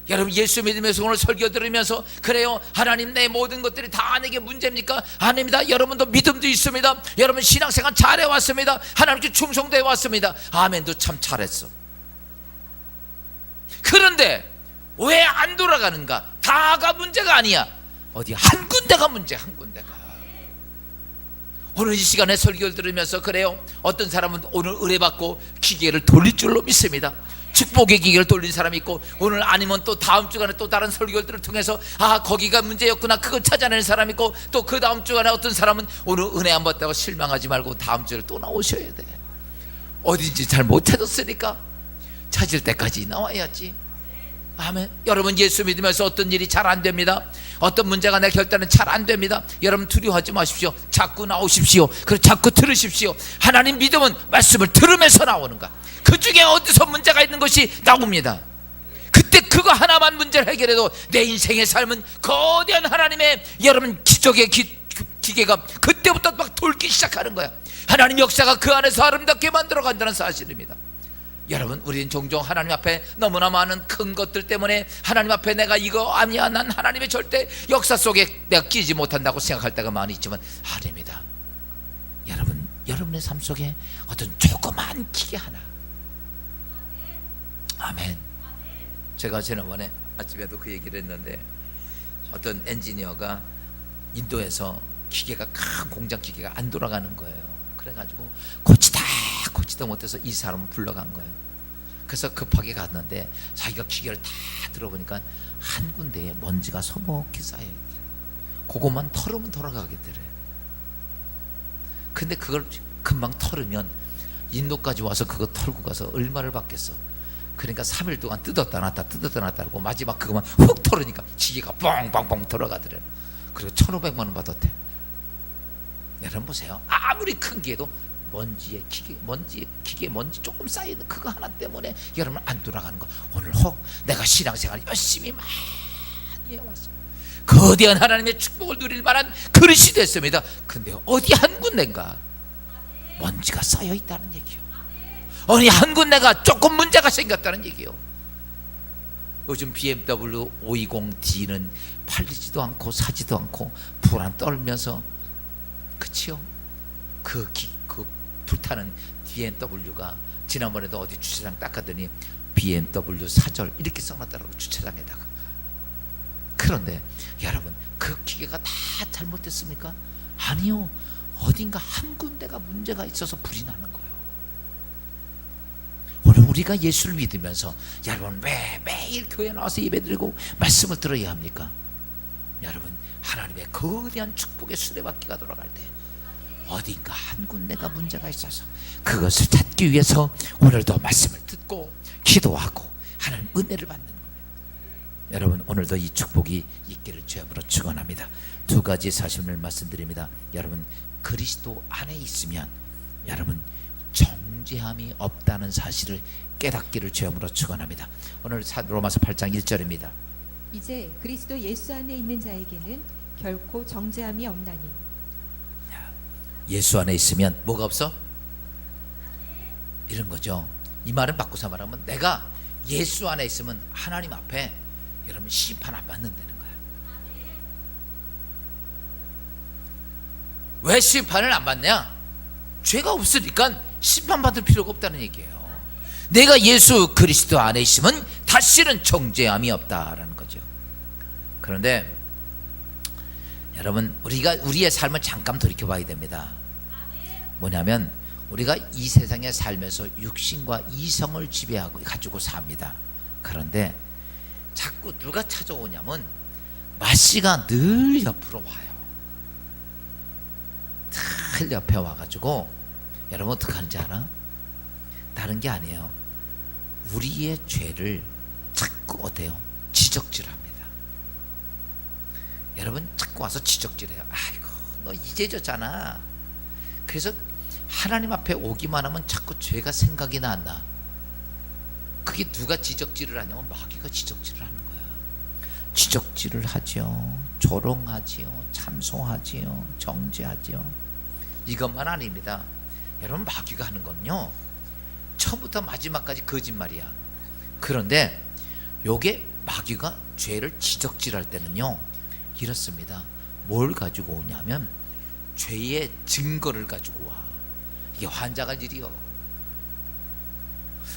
여러분, 예수 믿으면서 오늘 설교 들으면서 그래요, 하나님 내 모든 것들이 다 내게 문제입니까? 아닙니다. 여러분도 믿음도 있습니다. 여러분 신앙생활 잘해왔습니다. 하나님께 충성도 해왔습니다. 아멘도 참 잘했어. 그런데 왜 안 돌아가는가? 다가 문제가 아니야. 어디 한 군데가 문제, 한 군데가. 오늘 이 시간에 설교를 들으면서 그래요, 어떤 사람은 오늘 의뢰받고 기계를 돌릴 줄로 믿습니다. 축복의 기계를 돌린 사람이 있고, 오늘 아니면 또 다음 주간에 또 다른 설교들을 통해서 아, 거기가 문제였구나, 그걸 찾아내는 사람이 있고, 또 그 다음 주간에 어떤 사람은 오늘 은혜 안 받다고 실망하지 말고 다음 주에 또 나오셔야 돼. 어딘지 잘 못 찾았으니까 찾을 때까지 나와야지. 아멘. 여러분, 예수 믿으면서 어떤 일이 잘 안 됩니다. 어떤 문제가 내 결단은 잘 안 됩니다. 여러분, 두려워하지 마십시오. 자꾸 나오십시오. 그리고 자꾸 들으십시오. 하나님 믿음은 말씀을 들으면서 나오는 거야. 그 중에 어디서 문제가 있는 것이 나옵니다. 그때 그거 하나만 문제를 해결해도 내 인생의 삶은 거대한 하나님의 여러분 기적의 기계가 그때부터 막 돌기 시작하는 거야. 하나님 역사가 그 안에서 아름답게 만들어 간다는 사실입니다. 여러분, 우리는 종종 하나님 앞에 너무나 많은 큰 것들 때문에 하나님 앞에 내가 이거 아니야, 난 하나님의 절대 역사 속에 내가 끼지 못한다고 생각할 때가 많이 있지만 아닙니다. 여러분, 여러분의 삶 속에 어떤 조그만 기계 하나. 아멘. 제가 지난번에 아침에도 그 얘기를 했는데, 어떤 엔지니어가 인도에서 기계가, 큰 공장 기계가 안 돌아가는 거예요. 그래가지고 고치다 못해서 이 사람을 불러간 거예요. 그래서 급하게 갔는데 자기가 기계를 다 들어보니까 한 군데에 먼지가 소복히 쌓여있더래. 그것만 털으면 돌아가겠더래. 근데 그걸 금방 털으면 인도까지 와서 그거 털고 가서 얼마를 받겠어. 그러니까 3일 동안 뜯었다 놨다 하고 마지막 그것만 훅 털으니까 기계가 뻥뻥뻥 돌아가더래. 그리고 1,500만 원 받았대. 여러분 보세요. 아무리 큰 기계도 먼지 조금 쌓이는 그거 하나 때문에 여러분 안 돌아가는 거. 오늘 혹 내가 신앙생활 열심히 많이 해왔어. 거대한 하나님의 축복을 누릴 만한 그릇이 됐습니다. 근데 어디 한 군데인가 먼지가 쌓여 있다는 얘기요. 어디 한 군데가 조금 문제가 생겼다는 얘기요. 요즘 BMW 520D는 팔리지도 않고 사지도 않고 불안 떨면서, 그치요? 그 불타는 BMW가 지난번에도 어디 주차장 닦았더니 BMW 사절 이렇게 써놨더라고, 주차장에다가. 그런데 여러분, 그 기계가 다 잘못됐습니까? 아니요. 어딘가 한 군데가 문제가 있어서 불이 나는 거예요. 오늘 우리가 예수를 믿으면서 여러분 왜 매일 교회 나와서 예배드리고 말씀을 들어야 합니까? 여러분, 하나님의 거대한 축복의 수레바퀴가 돌아갈 때 어딘가 한 군데가 문제가 있어서 그것을 찾기 위해서 오늘도 말씀을 듣고 기도하고 하나님 은혜를 받는 거예요. 여러분, 오늘도 이 축복이 있기를 주님으로 축원합니다. 두 가지 사실을 말씀드립니다. 여러분, 그리스도 안에 있으면 여러분 정죄함이 없다는 사실을 깨닫기를 주님으로 축원합니다. 오늘 로마서 8장 1절입니다. 이제 그리스도 예수 안에 있는 자에게는 결코 정죄함이 없나니. 예수 안에 있으면 뭐가 없어? 이런 거죠. 이 말은 바꾸서 말하면 내가 예수 안에 있으면 하나님 앞에 여러분 심판 안 받는다는 거야. 왜 심판을 안 받냐? 죄가 없으니까 심판받을 필요가 없다는 얘기예요. 내가 예수 그리스도 안에 있으면 다시는 정죄함이 없다라는 거죠. 그런데 여러분, 우리가 우리의 삶을 잠깐 돌이켜 봐야 됩니다. 뭐냐면 우리가 이 세상에 살면서 육신과 이성을 지배하고 가지고 삽니다. 그런데 자꾸 누가 찾아오냐면 마씨가 늘 옆으로 와요. 늘 옆에 와가지고 여러분 어떻게 하는지 알아? 다른 게 아니에요. 우리의 죄를 자꾸 어때요? 지적질합니다. 여러분 자꾸 와서 지적질해요. 아이고 너 이제 졌잖아. 그래서 하나님 앞에 오기만 하면 자꾸 죄가 생각이 나. 그게 누가 지적질을 하냐면 마귀가 지적질을 하는 거야. 지적질을 하죠. 조롱하지요. 참소하지요. 정죄하지요. 이것만 아닙니다. 여러분, 마귀가 하는 건요 처음부터 마지막까지 거짓말이야. 그런데 요게 마귀가 죄를 지적질할 때는요 이렇습니다. 뭘 가지고 오냐면 죄의 증거를 가지고 와. 이게 환장할 일이요.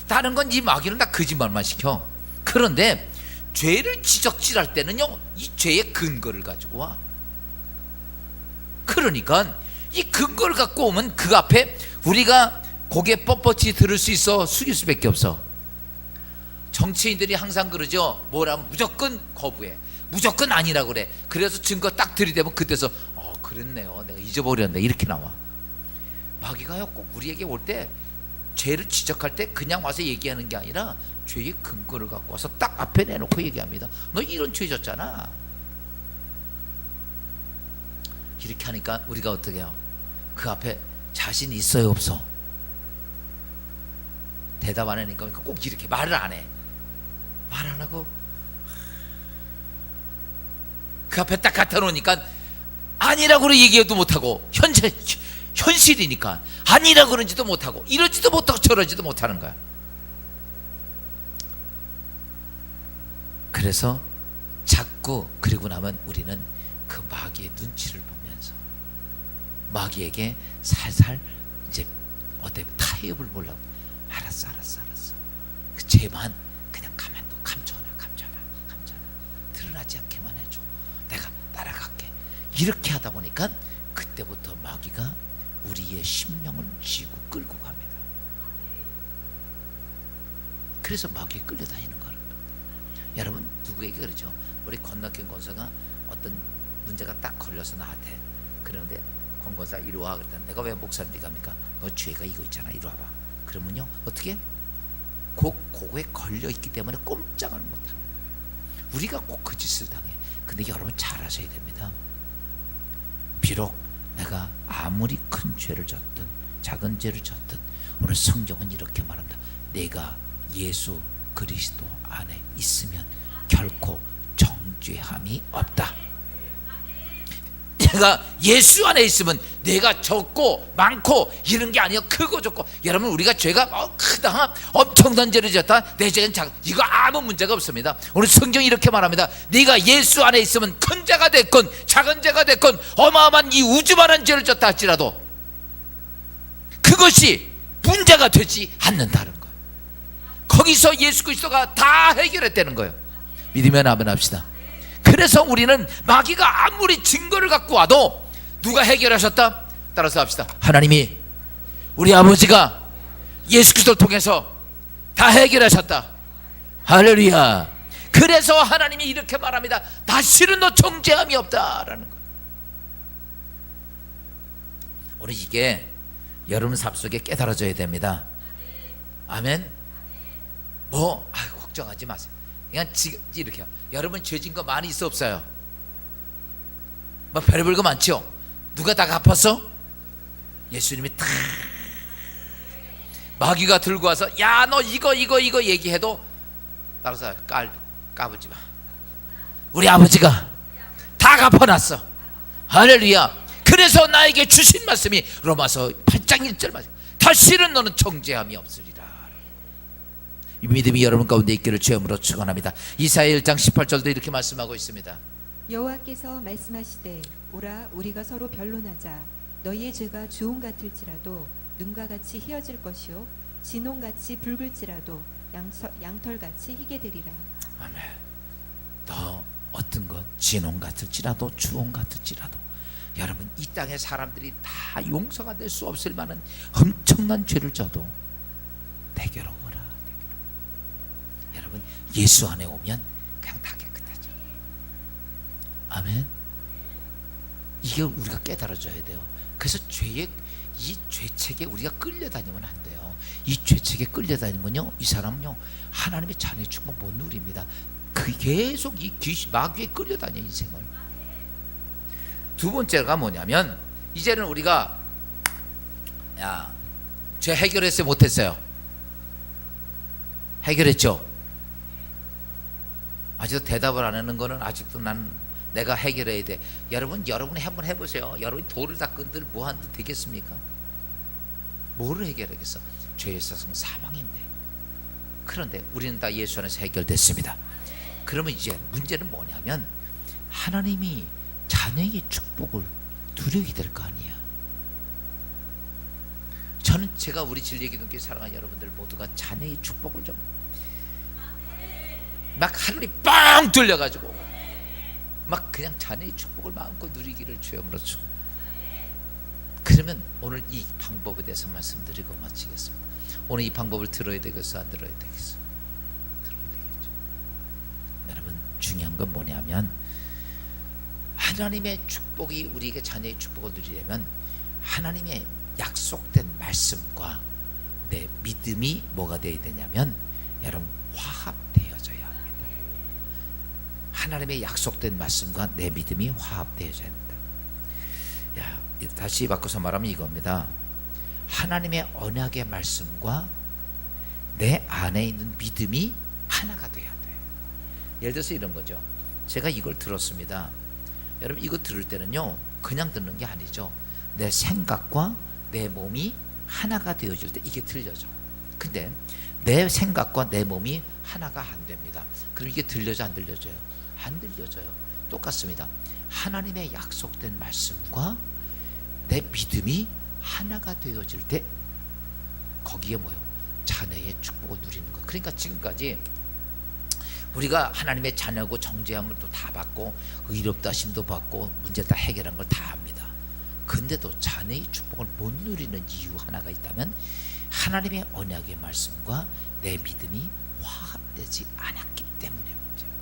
다른 건 이 마귀는 다 거짓말만 시켜. 그런데 죄를 지적질할 때는요 이 죄의 근거를 가지고 와. 그러니까 이 근거를 갖고 오면 그 앞에 우리가 고개 뻣뻣이 들을 수 있어 숙일 수밖에 없어. 정치인들이 항상 그러죠. 뭐라면 무조건 거부해. 무조건 아니라고 그래. 그래서 증거 딱 들이대면 그때서 그랬네요. 내가 잊어버렸네. 이렇게 나와. 마귀가요 꼭 우리에게 올 때 죄를 지적할 때 그냥 와서 얘기하는 게 아니라 죄의 근거를 갖고 와서 딱 앞에 내놓고 얘기합니다. 너 이런 죄 졌잖아. 이렇게 하니까 우리가 어떻게 해요? 그 앞에 자신 있어요, 없어? 대답 안 하니까 꼭 이렇게 말을 안 해. 말 안 하고 그 앞에 딱 갖다 놓으니까 아니라고 얘기해도 못하고 현실이니까 아니라고 그런지도 못하고 이러지도 못하고 저러지도 못하는 거야. 그래서 자꾸 그리고 나면 우리는 그 마귀의 눈치를 보면서 마귀에게 살살 이제 어때 타협을 보려고 알았어 그 죄만 그냥 가만둬 감춰놔 드러나지 않게만 해줘. 내가 따라갈게. 이렇게 하다 보니까 그때부터 마귀가 우리의 심령을 쥐고 끌고 갑니다. 그래서 마귀에 끌려다니는 거예요. 여러분 누구에게 그러죠? 우리 권낙현 권사가 어떤 문제가 딱 걸려서 나한테 그러는데 권 권사 이리 와 그랬더니 내가 왜 목사님 갑니까? 너 죄가 이거 있잖아 이리 와봐. 그러면요 어떻게? 그거에 걸려있기 때문에 꼼짝을 못하는 거예요. 우리가 꼭 그 짓을 당해. 근데 여러분 잘 아셔야 됩니다. 비록 내가 아무리 큰 죄를 졌든 작은 죄를 졌든 오늘 성경은 이렇게 말합니다. 내가 예수 그리스도 안에 있으면 결코 정죄함이 없다. 내가 예수 안에 있으면 내가 적고 많고 이런 게 아니야. 크고 적고. 여러분 우리가 죄가 크다 엄청난 죄를 졌다 내 죄는 작다 이거 아무 문제가 없습니다. 오늘 성경이 이렇게 말합니다. 네가 예수 안에 있으면 큰 죄가 됐건 작은 죄가 됐건 어마어마한 이 우주만한 죄를 졌다 할지라도 그것이 문제가 되지 않는다는 거예요. 거기서 예수 그리스도가 다 해결했다는 거예요. 믿으면 아멘 합시다. 그래서 우리는 마귀가 아무리 증거를 갖고 와도 누가 해결하셨다? 따라서 합시다. 하나님이 우리 아버지가 예수 그리스도를 통해서 다 해결하셨다. 할렐루야. 그래서 하나님이 이렇게 말합니다. 다시는 너 정죄함이 없다라는 거예요. 오늘 이게 여러분 삶 속에 깨달아져야 됩니다. 아멘. 걱정하지 마세요. 그냥 이렇게요. 여러분 죄진 거 많이 있어 없어요? 별의별 거 많죠? 누가 다 갚았어? 예수님이 다. 마귀가 들고 와서 야 너 이거 얘기해도 따라서 까불지 마. 우리 아버지가 다 갚아놨어. 할렐루야. 그래서 나에게 주신 말씀이 로마서 8장 1절 말씀. 다시는 너는 정죄함이 없으리라. 이 믿음이 여러분 가운데 있기를 주님으로 축원합니다. 이사야 1장 18절도 이렇게 말씀하고 있습니다. 여호와께서 말씀하시되 오라 우리가 서로 변론하자. 너희의 죄가 주홍 같을지라도 눈과 같이 희어질 것이요 진홍같이 붉을지라도 양털같이 희게 되리라. 아멘. 더 어떤 것 진홍 같을지라도 주홍 같을지라도 여러분 이 땅의 사람들이 다 용서가 될 수 없을 만한 엄청난 죄를 져도 대결하거라. 여러분 예수 안에 오면 그냥 다 깨끗하죠. 아멘. 이게 우리가 깨달아져야 돼요. 그래서 죄의 이 죄책에 우리가 끌려다니면 안 돼요. 이 죄책에 끌려다니면요 이 사람은요 하나님의 자녀의 축복 못 누립니다. 그 계속 이 마귀에 끌려다녀 인생을. 두 번째가 뭐냐면 이제는 우리가 죄 해결했어요 못했어요? 해결했죠. 아직도 대답을 안 하는 거는 아직도 내가 해결해야 돼. 여러분이 한번 해보세요. 여러분이 돌을 닦은들 뭐한도 되겠습니까? 뭐를 해결하겠어? 죄의 사성 사망인데. 그런데 우리는 다 예수 안에서 해결됐습니다. 그러면 이제 문제는 뭐냐면 하나님이 자녀의 축복을 누리게 될 거 아니야. 저는 제가 우리 진리기도교회 사랑하는 여러분들 모두가 자녀의 축복을 좀 막 하늘이 뻥 뚫려가지고 막 그냥 자녀의 축복을 마음껏 누리기를 주여으로 주. 그러면 오늘 이 방법에 대해서 말씀드리고 마치겠습니다. 오늘 이 방법을 들어야 되겠어 안 들어야 되겠어? 들어야 되겠죠. 여러분 중요한 건 뭐냐면 하나님의 축복이 우리에게 자녀의 축복을 누리려면 하나님의 약속된 말씀과 내 믿음이 뭐가 되어야 되냐면 여러분 화합되어져야 합니다. 하나님의 약속된 말씀과 내 믿음이 화합되어져야 합니다. 야, 다시 바꿔서 말하면 이겁니다. 하나님의 언약의 말씀과 내 안에 있는 믿음이 하나가 돼야 돼. 예를 들어서 이런 거죠. 제가 이걸 들었습니다. 여러분 이거 들을 때는요 그냥 듣는 게 아니죠. 내 생각과 내 몸이 하나가 되어질 때 이게 들려져. 근데 내 생각과 내 몸이 하나가 안 됩니다. 그럼 이게 들려져 안 들려져요? 안 들려져요. 똑같습니다. 하나님의 약속된 말씀과 내 믿음이 하나가 되어질 때 거기에 뭐요? 자녀의 축복을 누리는 거. 그러니까 지금까지 우리가 하나님의 자녀고 정죄함을 또 다 받고 의롭다 하심도 받고 문제 다 해결한 걸 다 합니다. 근데도 자녀의 축복을 못 누리는 이유 하나가 있다면 하나님의 언약의 말씀과 내 믿음이 화합되지 않았기 때문에 문제예요.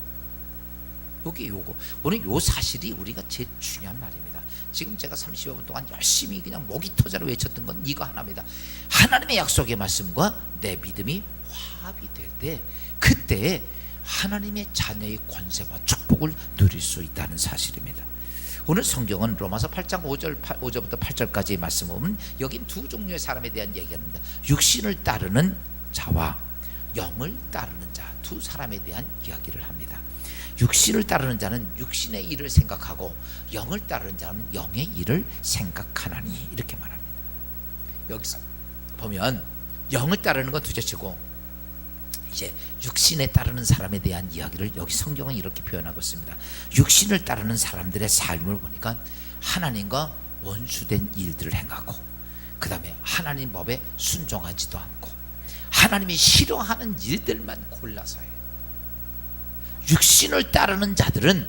요게 요거 오늘 요 사실이 우리가 제일 중요한 말입니다. 지금 제가 30여 분 동안 열심히 그냥 목이 터져라 외쳤던 건 이거 하나입니다. 하나님의 약속의 말씀과 내 믿음이 화합이 될 때 그때 하나님의 자녀의 권세와 축복을 누릴 수 있다는 사실입니다. 오늘 성경은 로마서 8장 5절부터 8절까지의 말씀을 보면 여긴 두 종류의 사람에 대한 얘기합니다. 육신을 따르는 자와 영을 따르는 자 두 사람에 대한 이야기를 합니다. 육신을 따르는 자는 육신의 일을 생각하고 영을 따르는 자는 영의 일을 생각하나니 이렇게 말합니다. 여기서 보면 영을 따르는 건 둘째치고 이제 육신에 따르는 사람에 대한 이야기를 여기 성경은 이렇게 표현하고 있습니다. 육신을 따르는 사람들의 삶을 보니까 하나님과 원수된 일들을 행하고 그 다음에 하나님 법에 순종하지도 않고 하나님이 싫어하는 일들만 골라서 해요. 육신을 따르는 자들은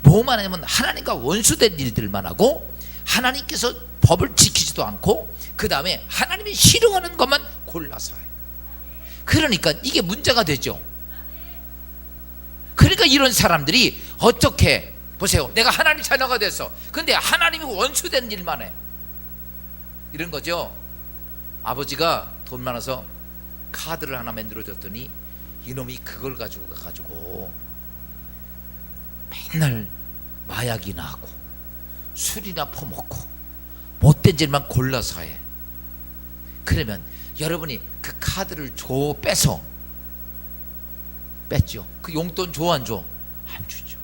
뭐만 하냐면 하나님과 원수된 일들만 하고 하나님께서 법을 지키지도 않고 그 다음에 하나님이 싫어하는 것만 골라서 해요. 그러니까 이게 문제가 되죠. 그러니까 이런 사람들이 어떻게 보세요. 내가 하나님 자녀가 됐어. 근데 하나님이 원수된 일만 해. 이런 거죠. 아버지가 돈 많아서 카드를 하나 만들어줬더니 이놈이 그걸 가지고 가가지고 맨날 마약이나 하고 술이나 퍼먹고 못된 일만 골라서 해. 그러면 여러분이 그 카드를 뺐죠. 그 용돈 줘 안 줘? 안 주죠.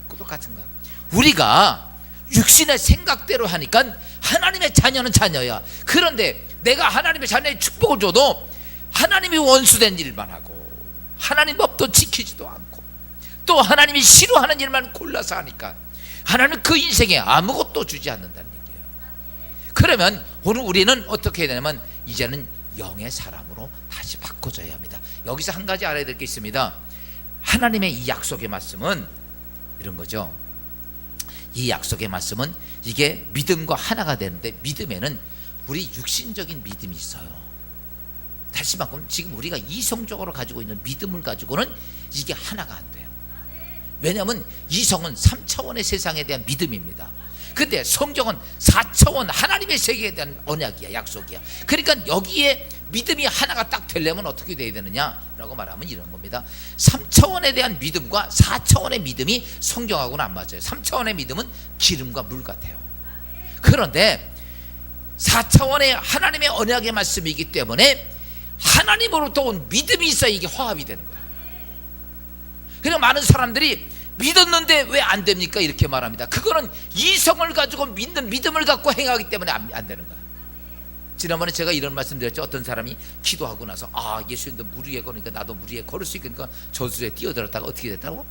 그 똑같은 거야. 우리가 육신의 생각대로 하니까 하나님의 자녀는 자녀야. 그런데 내가 하나님의 자녀의 축복을 줘도 하나님이 원수된 일만 하고 하나님 법도 지키지도 않고 또 하나님이 싫어하는 일만 골라서 하니까 하나님은 그 인생에 아무것도 주지 않는다는 얘기예요. 그러면 오늘 우리는 어떻게 해야 되냐면 이제는 영의 사람으로 다시 바꿔줘야 합니다. 여기서 한 가지 알아야 될 게 있습니다. 하나님의 이 약속의 말씀은 이런 거죠. 이 약속의 말씀은 이게 믿음과 하나가 되는데 믿음에는 우리 육신적인 믿음이 있어요. 다시 말하면 지금 우리가 이성적으로 가지고 있는 믿음을 가지고는 이게 하나가 안 돼요. 왜냐하면 이성은 3차원의 세상에 대한 믿음입니다. 근데 성경은 4차원 하나님의 세계에 대한 언약이야, 약속이야. 그러니까 여기에 믿음이 하나가 딱 되려면 어떻게 돼야 되느냐라고 말하면 이런 겁니다. 3차원에 대한 믿음과 4차원의 믿음이 성경하고는 안 맞아요. 3차원의 믿음은 기름과 물 같아요. 그런데 4차원의 하나님의 언약의 말씀이기 때문에 하나님으로부터 온 믿음이 있어야 이게 화합이 되는 거예요. 그냥 많은 사람들이 믿었는데 왜 안 됩니까? 이렇게 말합니다. 그거는 이성을 가지고 믿는 믿음을 갖고 행하기 때문에 안 되는 거예요. 지난번에 제가 이런 말씀 드렸죠. 어떤 사람이 기도하고 나서 예수님도 물 위에 걸으니까 나도 물 위에 걸을 수 있으니까 저수지에 뛰어들었다가 어떻게 됐다고?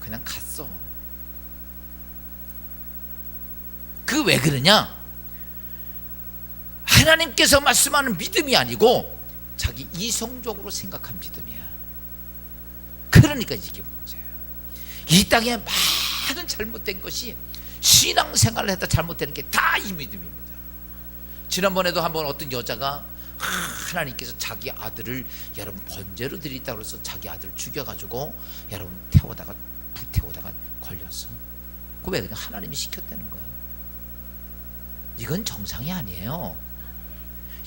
그냥 갔어. 그 왜 그러냐? 하나님께서 말씀하는 믿음이 아니고 자기 이성적으로 생각한 믿음이야. 그러니까 이게 문제예요. 이 땅에 많은 잘못된 것이 신앙생활을 했다 잘못되는 게 다 이 믿음입니다. 지난번에도 한번 어떤 여자가 하나님께서 자기 아들을 여러분 번제로 드리겠다고 해서 자기 아들을 죽여가지고 여러분 불태우다가 걸렸어. 그 왜 그냥 하나님이 시켰다는 거야. 이건 정상이 아니에요.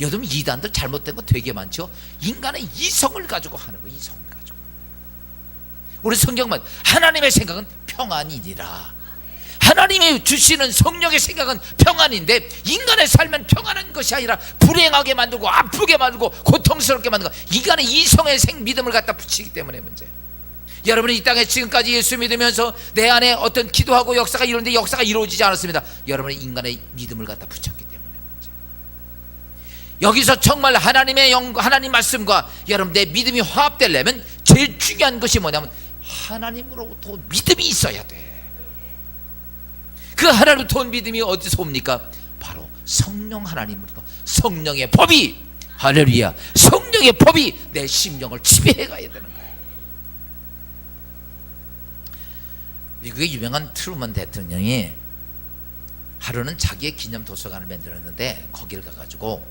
요즘 이단들 잘못된 거 되게 많죠. 인간의 이성을 가지고 하는 거, 이성을 가지고. 우리 성경만 하나님의 생각은 평안이니라. 하나님이 주시는 성령의 생각은 평안인데 인간의 삶은 평안한 것이 아니라 불행하게 만들고 아프게 만들고 고통스럽게 만들고 인간의 이성의 믿음을 갖다 붙이기 때문에 문제예요. 여러분이 이 땅에 지금까지 예수 믿으면서 내 안에 어떤 기도하고 역사가 이루는데 역사가 이루어지지 않았습니다. 여러분이 인간의 믿음을 갖다 붙였기 때문에 문제예요. 여기서 정말 하나님의 하나님 말씀과 여러분 내 믿음이 화합되려면 제일 중요한 것이 뭐냐면 하나님으로부터 믿음이 있어야 돼. 그 하나님부터 온 믿음이 어디서 옵니까? 바로 성령 하나님으로부터. 성령의 법이, 할렐루야, 성령의 법이 내 심령을 지배해 가야 되는 거예요. 미국의 유명한 트루먼 대통령이 하루는 자기의 기념 도서관을 만들었는데 거기를 가가지고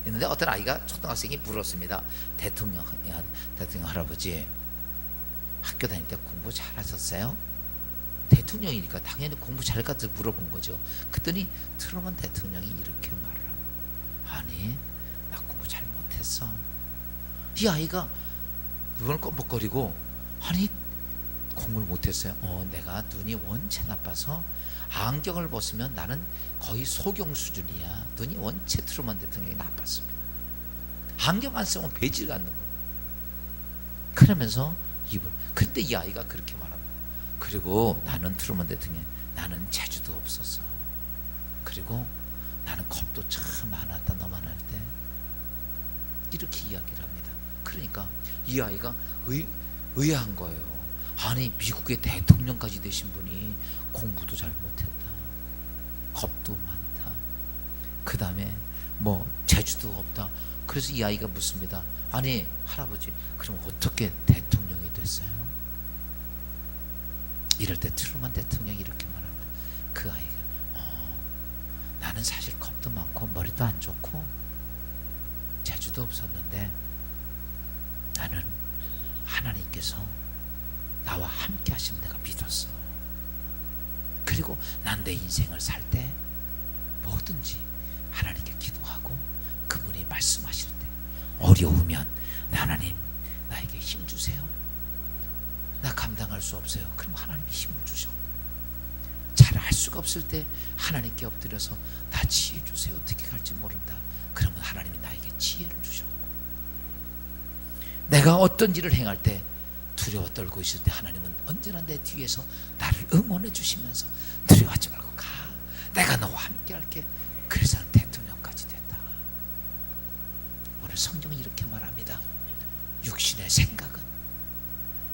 있는데 어떤 아이가 초등학생이 물었습니다. 대통령 할아버지, 학교 다닐 때 공부 잘하셨어요? 대통령이니까 당연히 공부 잘할까 물어본 거죠. 그랬더니 트루먼 대통령이 이렇게 말을 하고, 아니 나 공부 잘 못했어. 이 아이가 눈을 껌뻑거리고, 아니 공부를 못했어요? 내가 눈이 원체 나빠서 안경을 벗으면 나는 거의 소경 수준이야. 눈이 원체 트루먼 대통령이 나빴습니다. 안경 안 쓰면 배질 않는 거예요. 그러면서 근데 이 아이가 그렇게 말합니다. 그리고 나는 트루먼 대통령, 나는 재주도 없었어. 그리고 나는 겁도 참 많았다. 너만 할 때. 이렇게 이야기를 합니다. 그러니까 이 아이가 의아한 거예요. 아니 미국의 대통령까지 되신 분이 공부도 잘 못했다, 겁도 많다, 그 다음에 뭐 재주도 없다. 그래서 이 아이가 묻습니다. 아니 할아버지, 그럼 어떻게 대통령이 됐어요? 이럴 때 트루먼 대통령이 이렇게 말합니다. 그 아이가 나는 사실 겁도 많고 머리도 안 좋고 재주도 없었는데 나는 하나님께서 나와 함께 하시면 내가 믿었어. 그리고 난 내 인생을 살 때 뭐든지 하나님께 기도하고 그분이 말씀하실 때 어려우면 하나님 나에게 힘 주세요. 나 감당할 수 없어요. 그럼 하나님이 힘을 주셨고, 잘 할 수가 없을 때 하나님께 엎드려서 나 지혜 주세요. 어떻게 갈지 모른다. 그러면 하나님이 나에게 지혜를 주셨고, 내가 어떤 일을 행할 때 두려워 떨고 있을 때 하나님은 언제나 내 뒤에서 나를 응원해 주시면서 두려워하지 말고 가, 내가 너와 함께 할게. 그래서 대통령까지 됐다. 오늘 성경이 이렇게 말합니다. 육신의 생각은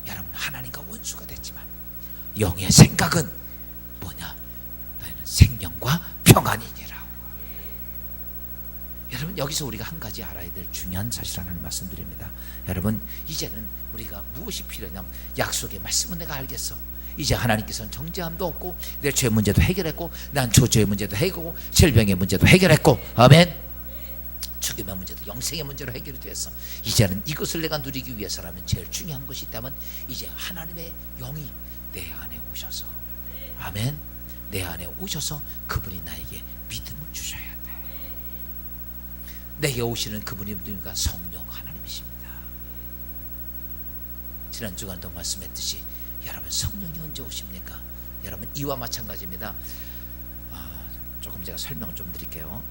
여러분 하나님과 원수가 됐지만 영의 생각은 뭐냐? 너희는 생명과 평안이니라. 여러분 여기서 우리가 한 가지 알아야 될 중요한 사실 하나를 말씀드립니다. 여러분 이제는 우리가 무엇이 필요하냐면 약속의 말씀은 내가 알겠어. 이제 하나님께서는 정죄함도 없고 내 죄 문제도 해결했고 난 저주의 문제도 해결하고 질병의 문제도 해결했고, 아멘. 죽음의 문제도 영생의 문제로 해결이 됐어. 이제는 이것을 내가 누리기 위해서라면 제일 중요한 것이 있다면 이제 하나님의 영이 내 안에 오셔서, 아멘, 내 안에 오셔서 그분이 나에게 믿음을 주셔야 돼. 내게 오시는 그분이 누구니까? 성령 하나님이십니다. 지난 주간도 말씀했듯이 여러분 성령이 언제 오십니까? 여러분 이와 마찬가지입니다. 조금 제가 설명을 좀 드릴게요.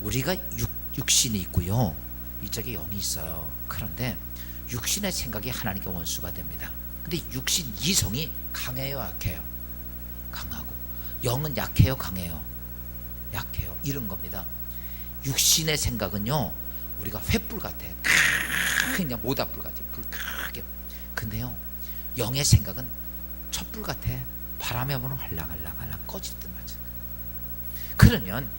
우리가 육신이 있고요, 이쪽에 영이 있어요. 그런데 육신의 생각이 하나님과 원수가 됩니다. 근데 육신 이성이 강해요, 약해요? 강하고. 영은 약해요, 강해요? 약해요. 이런 겁니다. 육신의 생각은요, 우리가 횃불 같아. 그냥 모닥불 같아. 불 크게. 근데요, 영의 생각은 촛불 같아. 바람에 보면 할랑할랑 꺼질 듯 맞은. 그러면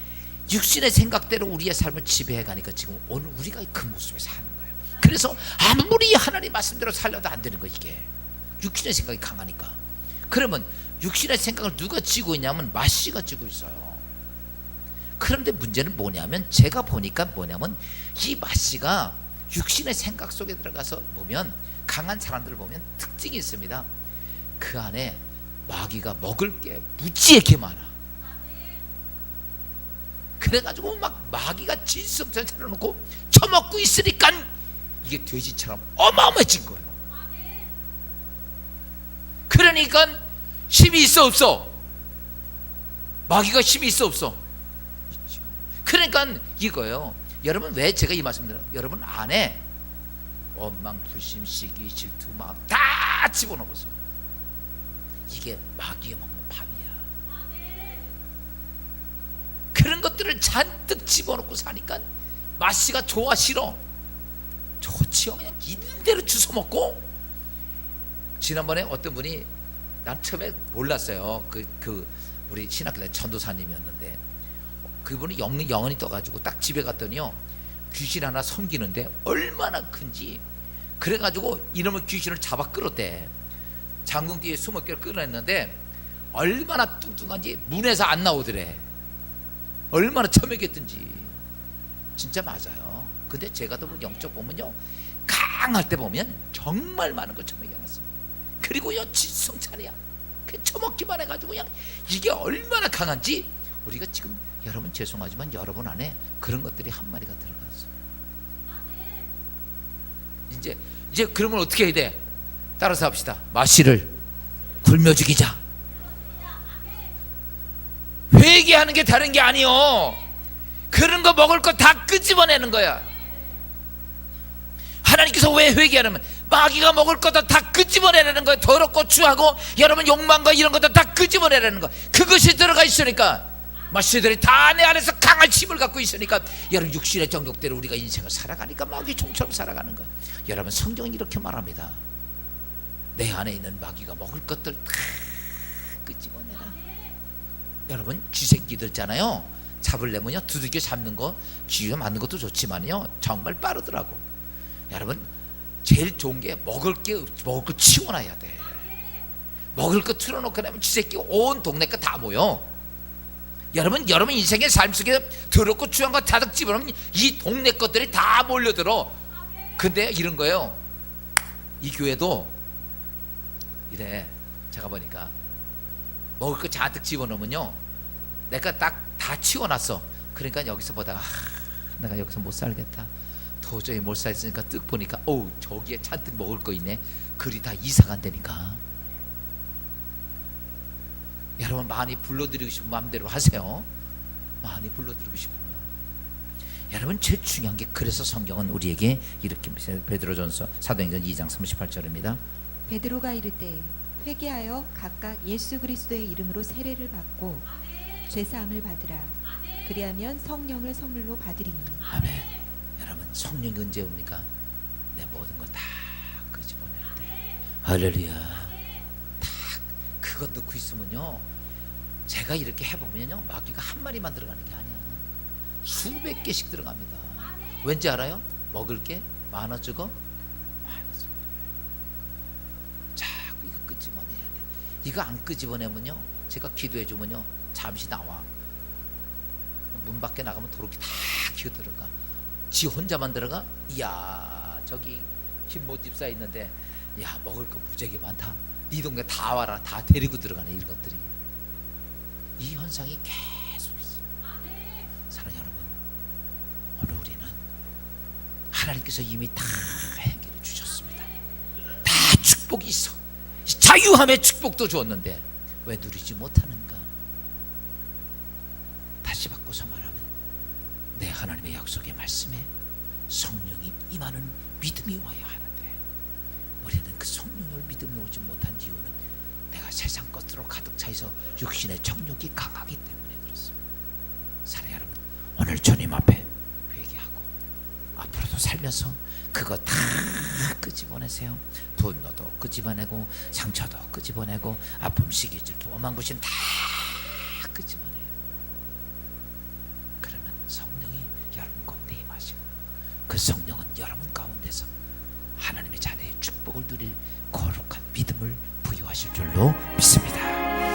육신의 생각대로 우리의 삶을 지배해 가니까 지금 오늘 우리가 그 모습에 사는 거예요. 그래서 아무리 하나님 말씀대로 살려도 안 되는 거. 이게 육신의 생각이 강하니까. 그러면 육신의 생각을 누가 쥐고 있냐면 마씨가 쥐고 있어요. 그런데 문제는 뭐냐면 제가 보니까 뭐냐면 이 마씨가 육신의 생각 속에 들어가서 보면 강한 사람들을 보면 특징이 있습니다. 그 안에 마귀가 먹을 게 무지하게 많아. 그래가지고 막 마귀가 진성찬 차려놓고 처먹고 있으니까 이게 돼지처럼 어마어마해진 거예요. 그러니까 힘이 있어 없어? 마귀가 힘이 있어 없어? 있죠. 그러니까 이거예요. 여러분, 왜 제가 이 말씀드려요? 여러분 안에 원망, 불심, 시기, 질투, 마음 다 집어넣어 보세요. 이게 마귀가 먹는 밥이야. 그런 것들을 잔뜩 집어넣고 사니까 맛이가 좋아 싫어? 좋지요. 그냥 있는 대로 주워 먹고. 지난번에 어떤 분이, 난 처음에 몰랐어요. 그 우리 신학교 때 전도사님이었는데 그분이 영혼이 떠가지고 딱 집에 갔더니요, 귀신 하나 섬기는데 얼마나 큰지. 그래가지고 이놈의 귀신을 잡아 끌었대. 장궁 뒤에 20개를 끌어냈는데 얼마나 뚱뚱한지 문에서 안 나오더래. 얼마나 처먹였든지. 진짜 맞아요. 근데 제가 또 영적 보면요, 강할 때 보면 정말 많은 걸 처먹여놨어. 그리고요, 진성찬이야. 그냥 처먹기만 해가지고 그냥 이게 얼마나 강한지. 우리가 지금, 여러분 죄송하지만 여러분 안에 그런 것들이 한 마리가 들어갔어. 이제 그러면 어떻게 해야 돼? 따라서 합시다. 마씨를 굶어 죽이자. 회개하는 게 다른 게 아니요, 그런 거 먹을 거 다 끄집어내는 거야. 하나님께서 왜 회개하냐면 마귀가 먹을 것도 다 끄집어내라는 거예요. 더럽고 추하고 여러분 욕망과 이런 것도 다 끄집어내라는 거. 그것이 들어가 있으니까 마씨들이 다 내 안에서 강한 힘을 갖고 있으니까 여러분 육신의 정욕대로 우리가 인생을 살아가니까 마귀 종처럼 살아가는 거예요. 여러분 성경은 이렇게 말합니다. 내 안에 있는 마귀가 먹을 것들 다 끄집어내라. 여러분 쥐새끼들 있잖아요. 잡으려면요, 두들겨 잡는 거 쥐가 맞는 것도 좋지만요, 정말 빠르더라고. 여러분 제일 좋은 게 먹을 거 치워놔야 돼. 먹을 거 틀어놓고 나면 쥐새끼 온 동네 거 다 모여. 여러분 인생의 삶 속에 더럽고 추한 거 다득 집어넣으면 이 동네 것들이 다 몰려들어. 근데 이런 거예요. 이 교회도 이래. 제가 보니까 먹을 거 잔뜩 집어넣으면요, 내가 딱 다 치워놨어. 그러니까 여기서 보다가 내가 여기서 못 살겠다, 도저히 못 살겠으니까 뜩 보니까 저기에 잔뜩 먹을 거 있네. 그리 다 이사간다니까. 여러분 많이 불러드리고 싶으면 마음대로 하세요. 많이 불러드리고 싶으면. 여러분 제일 중요한 게, 그래서 성경은 우리에게 이렇게, 베드로전서 사도행전 2장 38절입니다. 베드로가 이르되 회개하여 각각 예수 그리스도의 이름으로 세례를 받고 죄사함을 받으라. 그리하면 성령을 선물로 받으리니. 아멘. 여러분 성령이 언제 옵니까? 내 모든 걸 다 끄집어낼 때. 할렐루야. 딱 그거 넣고 있으면요, 제가 이렇게 해보면요, 마귀가 한 마리만 들어가는 게 아니야. 수백 개씩 들어갑니다. 왠지 알아요? 먹을 게 많아 적어? 많아서. 자꾸 이거 끄집어내야 돼. 이거 안 끄집어내면요, 제가 기도해 주면요, 잠시 나와. 문 밖에 나가면 도로기 다 기어들어가. 지 혼자만 들어가? 이야, 저기 김모 집사 있는데, 야, 먹을 거 무지하게 많다. 네 동네 다 와라. 다 데리고 들어가네, 이것들이. 이 현상이 계속 있어요. 사랑하는 여러분, 오늘 우리는 하나님께서 이미 다 해결해 주셨습니다. 다 축복이 있어. 자유함의 축복도 주었는데 왜 누리지 못하는가? 다시 바꿔서 말하면, 내 하나님의 약속의 말씀에 성령이 임하는 믿음이 와야 하는데, 우리는 그 성령을 믿음이 오지 못한 이유는 내가 세상 것으로 가득 차서 육신의 정욕이 강하기 때문에 그렇습니다. 사랑하는 여러분, 오늘 주님 앞에 회개하고 앞으로도 살면서 그거 다 끄집어내세요. 분노도 끄집어내고, 상처도 끄집어내고, 아픔, 시기, 질투, 원망, 불신 다 끄집어내요. 그러면 성령이 여러분 가운데 임하시고, 그 성령은 여러분 가운데서 하나님의 자녀의 축복을 누릴 거룩한 믿음을 부여하실 줄로 믿습니다.